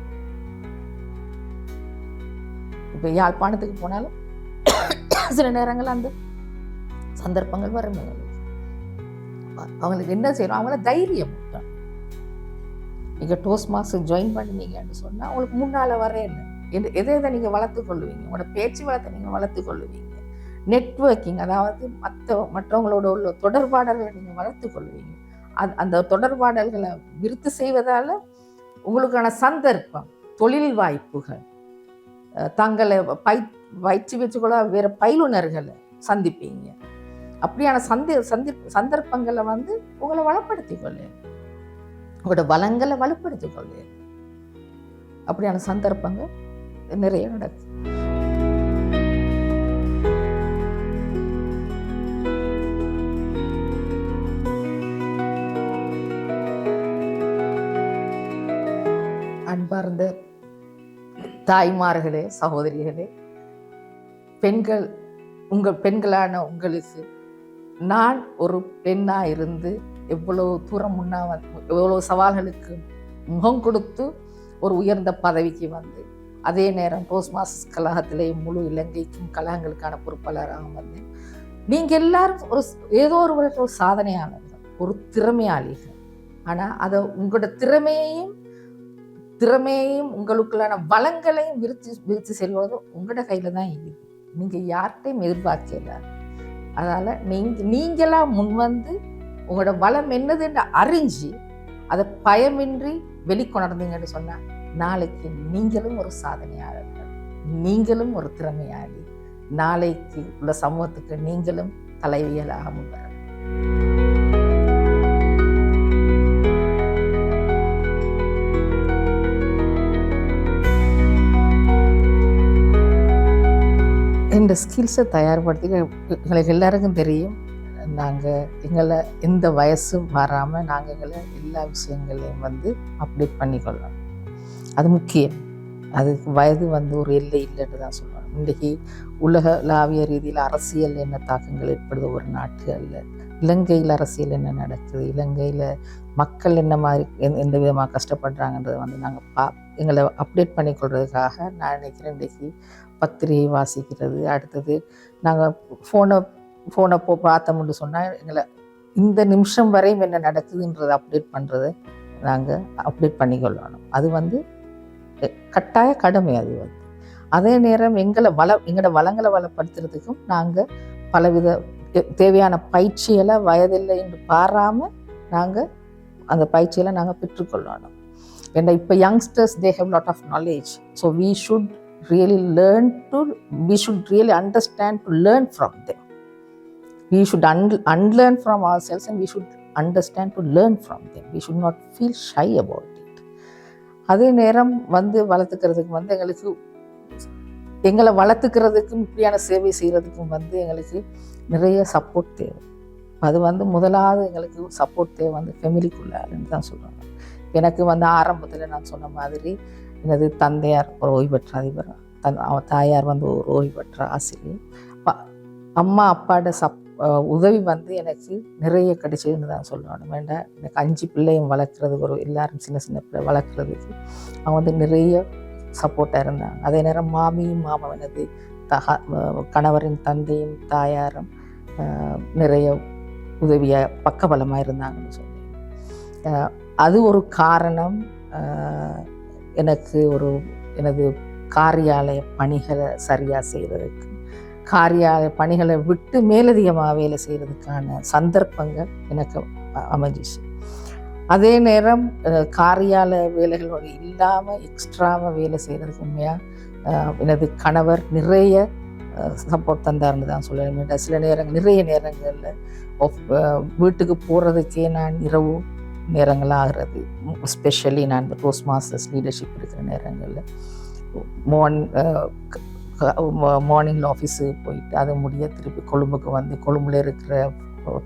இப்போ யாழ்ப்பாணத்துக்கு போனாலும் சில நேரங்கள் அந்த சந்தர்ப்பங்கள் வரும். அவங்களுக்கு என்ன செய்யணும், அவங்கள தைரியம். நீங்கள் டோஸ்ட் மாஸ்டர் ஜாயின் பண்ணினீங்கன்னு சொன்னால் அவங்களுக்கு முன்னால் வரேன் எதை நீங்கள் வளர்த்து கொள்ளுவீங்க, உங்களோட பேச்சு வளத்தை நீங்கள் வளர்த்து கொள்ளுவீங்க. நெட்வொர்க்கிங், அதாவது மற்றவங்களோட உள்ள தொடர்பாடல்களை நீங்கள் வளர்த்து கொள்ளுவீங்க. அந்த தொடர்பாடல்களை விருத்தி செய்வதால் உங்களுக்கான சந்தர்ப்பம், தொழில் வாய்ப்புகள், தங்களை பயிற்சி வச்சுக்கொள்ள வேறு பயிலுனர்களை சந்திப்பீங்க. அப்படியான சந்தர்ப்பங்களை உங்களை வளப்படுத்திக் கொள்ளு, உங்களோட வளங்களை வலுப்படுத்திக் கொள்ளு. அப்படியான சந்தர்ப்பங்கள் நிறைய நடக்குது. அன்பார்ந்த தாய்மார்களே, சகோதரிகளே, பெண்களான உங்களுக்கு நான் ஒரு பெண்ணாக இருந்து எவ்வளோ தூரம் எவ்வளோ சவால்களுக்கு முகம் கொடுத்து ஒரு உயர்ந்த பதவிக்கு அதே நேரம் டோஸ்ட் மாஸ்டர்ஸ் கழகத்திலே முழு இலங்கைக்கும் கழகங்களுக்கான பொறுப்பாளராக வந்தேன். நீங்கள் எல்லாரும் ஏதோ ஒரு சாதனையாளர்கள், ஒரு திறமையாளிகள். ஆனால் அதை உங்களோட திறமையையும் உங்களுக்குள்ளான வளங்களையும் விருத்தி செல்வது உங்களோட கையில் தான் இருக்குது. நீங்கள் யார்கிட்டையும் எதிர்பார்க்கல. அதனால் நீங்களாம் உங்களோட வளம் என்னதுன்னு அறிஞ்சு அதை பயமின்றி வெளிக்கொணர்ந்தீங்கன்னு சொன்னால் நாளைக்கு நீங்களும் ஒரு சாதனையாளர்கள், நீங்களும் ஒரு திறமையாளி, நாளைக்கு உள்ள சமூகத்துக்கு நீங்களும் தலைவியலாக முன்வர. இந்த ஸ்கில்ஸை தயார்படுத்தி எங்களுக்கு எல்லாருக்கும் தெரியும். எங்களை எந்த வயசும் வராமல் எங்களை எல்லா விஷயங்களையும் அப்டேட் பண்ணிக்கொள்ளணும். அது முக்கியம். அதுக்கு வயது ஒரு எல்லை இல்லைன்னு தான் சொல்லணும். இன்றைக்கி உலகளாவிய ரீதியில் அரசியல் என்ன தாக்கங்கள் ஏற்படுது ஒரு நாட்டு அல்ல. இலங்கையில் அரசியல் என்ன நடக்குது, இலங்கையில் மக்கள் என்ன மாதிரி எந்த விதமாக கஷ்டப்படுறாங்கன்றதை நாங்கள் எங்களை அப்டேட் பண்ணிக்கொள்றதுக்காக நான் நினைக்கிறேன். இன்றைக்கி பத்திரிகை வாசிக்கிறது, அடுத்தது நாங்கள் ஃபோனை பார்த்தோம்னு சொன்னால் எங்களை இந்த நிமிஷம் வரையும் என்ன நடக்குதுன்றதை அப்டேட் பண்ணுறதை நாங்கள் அப்டேட் பண்ணிக்கொள்ளணும். அது கட்டாய கடமை. அதே நேரம் எங்களோட வளங்களை வளப்படுத்துறதுக்கும் நாங்கள் பலவித தேவையான பயிற்சிகளை வயதில்லை என்று பாராமல் நாங்கள் அந்த பயிற்சிகளை நாங்கள் பெற்றுக்கொள்ளணும். ஏன்னா இப்போ youngsters they have lot of knowledge, so we should really understand to learn from them. We should unlearn from ourselves and we should understand to learn from them. We should not feel shy about it. அதே நேரம் வளர்த்துக்கிறதுக்கு எங்களை வளர்த்துக்கிறதுக்கும் இப்படியான சேவை செய்கிறதுக்கும் எங்களுக்கு நிறைய support தேவை. அது முதலாவது எங்களுக்கு சப்போர்ட் தேவை ஃபெமிலிக்குள்ளாருன்னு தான் சொல்கிறாங்க. எனக்கு ஆரம்பத்தில் நான் சொன்ன மாதிரி எனது தந்தையார் ஒரு ஓய்வு பெற்ற அதிபர், அவன் தாயார் ஒரு ஓய்வு பெற்ற ஆசிரியர். அம்மா அப்பாவோட உதவி எனக்கு நிறைய கிடைச்சதுன்னு தான் சொல்லணும். வேண்டாம், எனக்கு 5 பிள்ளையும் வளர்க்குறதுக்கு எல்லாரும் சின்ன பிள்ளை வளர்க்குறதுக்கு அவங்க நிறைய சப்போர்ட்டாக இருந்தாங்க. அதே நேரம் மாமியும் மாமா எனது கணவரின் தந்தையும் தாயாரும் நிறைய உதவியாக பக்கபலமாக இருந்தாங்கன்னு சொல்லி அது ஒரு காரணம். எனக்கு எனது காரியாலய பணிகளை சரியாக செய்கிறதுக்கு, காரியாலய பணிகளை விட்டு மேலதிகமாக வேலை செய்கிறதுக்கான சந்தர்ப்பங்கள் எனக்கு அமைஞ்சிச்சு. அதே நேரம் காரியாலய வேலைகளோடு இல்லாமல் எக்ஸ்ட்ராவாக வேலை செய்கிறதுக்கு உண்மையாக எனது கணவர் நிறைய சப்போர்ட் தந்தார்னு தான் சொல்லணும். சில நிறைய நேரங்களில் வீட்டுக்கு போகிறதுக்கே நான் இரவு நேரங்கள் ஆகிறது. ஸ்பெஷலி நான் இந்த டோஸ்ட் மாஸ்டர்ஸ் லீடர்ஷிப் இருக்கிற நேரங்களில் மார்னிங்கில் ஆஃபீஸுக்கு போயிட்டு அதை முடிய திருப்பி கொழும்புக்கு கொழும்புல இருக்கிற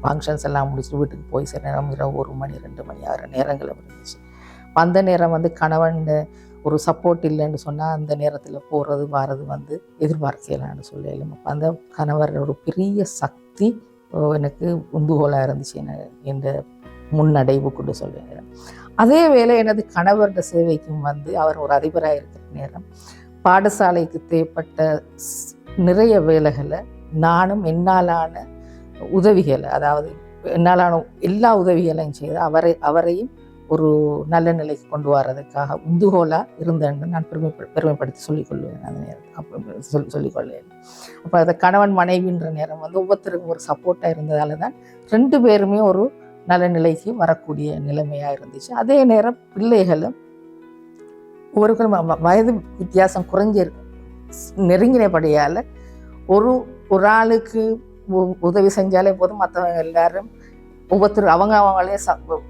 ஃபங்க்ஷன்ஸ் எல்லாம் முடிச்சுட்டு வீட்டுக்கு போய் சில நேரம் இரவு 1 மணி 2 மணி ஆகிற நேரங்கள் இருந்துச்சு. அந்த நேரம் கணவன் ஒரு சப்போர்ட் இல்லைன்னு சொன்னால் அந்த நேரத்தில் போகிறது வாரது எதிர்பார்க்கலான்னு சொல்லலாம். அந்த கணவர் ஒரு பெரிய சக்தி எனக்கு உந்துகோலாக இருந்துச்சு என்ற முன்னடைவுக்குண்டு சொல்லுகிறேன். அதே வேளை எனது கணவரோட சேவைக்கும் அவர் ஒரு அதிபராக இருக்கிற நேரம் பாடசாலைக்கு தேவைப்பட்ட நிறைய வேலைகளை நானும் என்னாலான உதவிகளை, அதாவது என்னாலான எல்லா உதவிகளையும் செய்து அவரையும் ஒரு நல்ல நிலைக்கு கொண்டு வர்றதுக்காக உந்துகோலாக இருந்தேன்னு நான் பெருமைப்படுத்தி சொல்லிக்கொள்வேன். அந்த நேரம் சொல்லிக்கொள்வேன். அப்போ அதை கணவன் மனைவின்ற நேரம் வந்து ஒவ்வொருத்தருக்கும் ஒரு சப்போர்ட்டாக இருந்ததால தான் 2 பேருமே ஒரு நல்ல நிலைக்கு வரக்கூடிய நிலைமையாக இருந்துச்சு. அதே நேரம் பிள்ளைகளும் ஒவ்வொருக்கும் வயது வித்தியாசம் நெருங்கினபடியால் ஒரு ஆளுக்கு உதவி செஞ்சாலே போதும், மற்றவங்க எல்லாரும் அவங்களே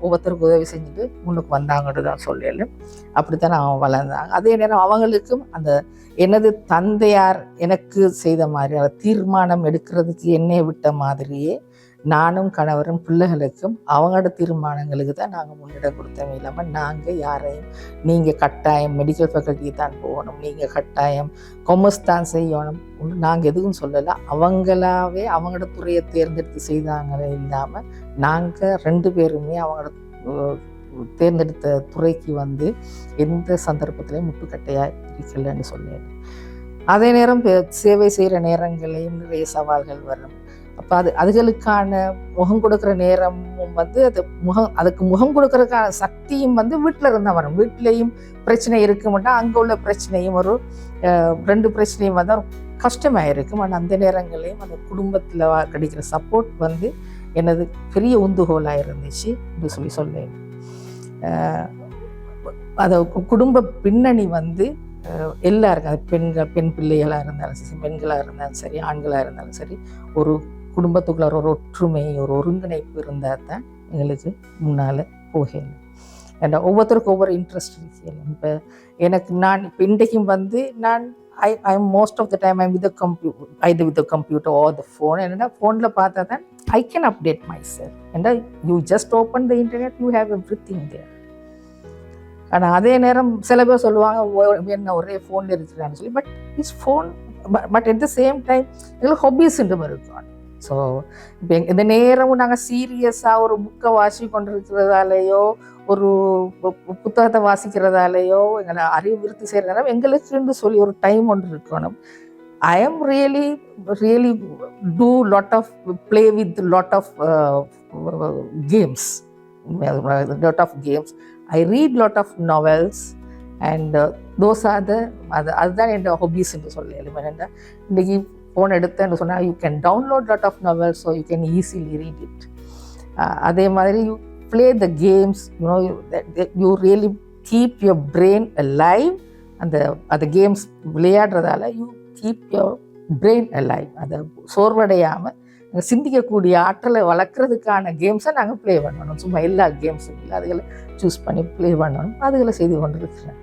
ஒவ்வொருத்தருக்கு உதவி செஞ்சுட்டு முன்னுக்கு வந்தாங்கன்னு தான் சொல்லலும். அப்படித்தான் அவன் வளர்ந்தாங்க. அதே நேரம் அவங்களுக்கும் அந்த எனது தந்தையார் எனக்கு செய்த மாதிரி தீர்மானம் எடுக்கிறதுக்கு என்னை விட்ட மாதிரியே நானும் கணவரும் பிள்ளைகளுக்கும் அவங்களோட தீர்மானங்களுக்கு தான் நாங்கள் முன்னிடம் கொடுத்தோமே இல்லாமல் நாங்கள் யாரையும் நீங்கள் கட்டாயம் மெடிக்கல் ஃபேக்கல்ட்டி தான் போகணும், நீங்கள் கட்டாயம் கொமர்ஸ் தான் செய்யணும் நாங்கள் எதுவும் சொல்லலை. அவங்களாவே அவங்களோட துறையை தேர்ந்தெடுத்து செய்தாங்களே இல்லாமல் நாங்கள் 2 பேருமே அவங்களோட தேர்ந்தெடுத்த துறைக்கு வந்து எந்த சந்தர்ப்பத்திலையும் முட்டுக்கட்டையாக இருக்கலன்னு சொல்லேன். அதே நேரம் சேவை செய்கிற நேரங்களையும் நிறைய சவால்கள் வரும். அப்போ அதுகளுக்கான முகம் கொடுக்குற நேரமும் வந்து அதுக்கு முகம் கொடுக்கறதுக்கான சக்தியும் வந்து வீட்டில் இருந்தால் வரும். வீட்லேயும் பிரச்சனை இருக்க மாட்டா, அங்கே உள்ள பிரச்சனையும் ஒரு 2 பிரச்சனையும் வந்து கஷ்டமாக இருக்கும். ஆனால் அந்த நேரங்களையும் அந்த குடும்பத்தில் கிடைக்கிற சப்போர்ட் வந்து எனது பெரிய உந்துகோலாக இருந்துச்சு என்று சொல்லேன். அதை குடும்ப பின்னணி வந்து எல்லாருக்கும், அது பெண் பிள்ளைகளாக இருந்தாலும் சரி, பெண்களாக இருந்தாலும் சரி, ஆண்களாக இருந்தாலும் சரி, ஒரு குடும்பத்துக்குள்ள ஒரு ஒற்றுமை, ஒரு ஒருங்கிணைப்பு இருந்தால் தான் எங்களுக்கு முன்னால் போகணும். ஏன்னா ஒவ்வொருத்தருக்கும் ஒவ்வொரு இன்ட்ரெஸ்ட் இருக்கு. இப்போ எனக்கு இப்போ இன்றைக்கும் வந்து I most of the time I'm with either with the computer or the phone. And phone பார்த்தா தான் I can update myself. And you just open the internet, you have everything there. ஆனால் அதே நேரம் சில பேர் சொல்லுவாங்க என்ன ஒரே ஃபோனில் இருக்கிறான்னு சொல்லி. But it's phone, but at the same time எங்களுக்கு ஹாபீஸ்ன்ற மாதிரி இருக்கும். ஸோ இப்போ இந்த நேரமும் நாங்கள் சீரியஸாக ஒரு புக்கை வாசி கொண்டிருக்கிறதாலேயோ ஒரு புத்தகத்தை வாசிக்கிறதாலேயோ எங்களை அறிவு விருத்தி செய்கிறதால எங்களுக்குன்னு சொல்லி ஒரு டைம் ஒன்று இருக்கணும். I am really do lot of play with lot of games. I read lot of novels and those are அதுதான் என்னோட ஹாபீஸ் என்று சொல்லலாம். இன்றைக்கி ஃபோன் எடுத்தேன்னு சொன்னால் you can download lot of novels so you can easily read it. அதே மாதிரி you play the games, you really keep your brain alive. அந்த games விளையாடுறதால you keep your brain alive. அதை சோர்வடையாமல் சிந்திக்கக்கூடிய ஆற்றலை வளர்க்குறதுக்கான கேம்ஸை நாங்கள் ப்ளே பண்ணணும். சும்மா எல்லா கேம்ஸும் இல்லை, அதுகளை சூஸ் பண்ணி ப்ளே பண்ணணும். அதுகளை செய்து கொண்டு இருக்கிறேன்.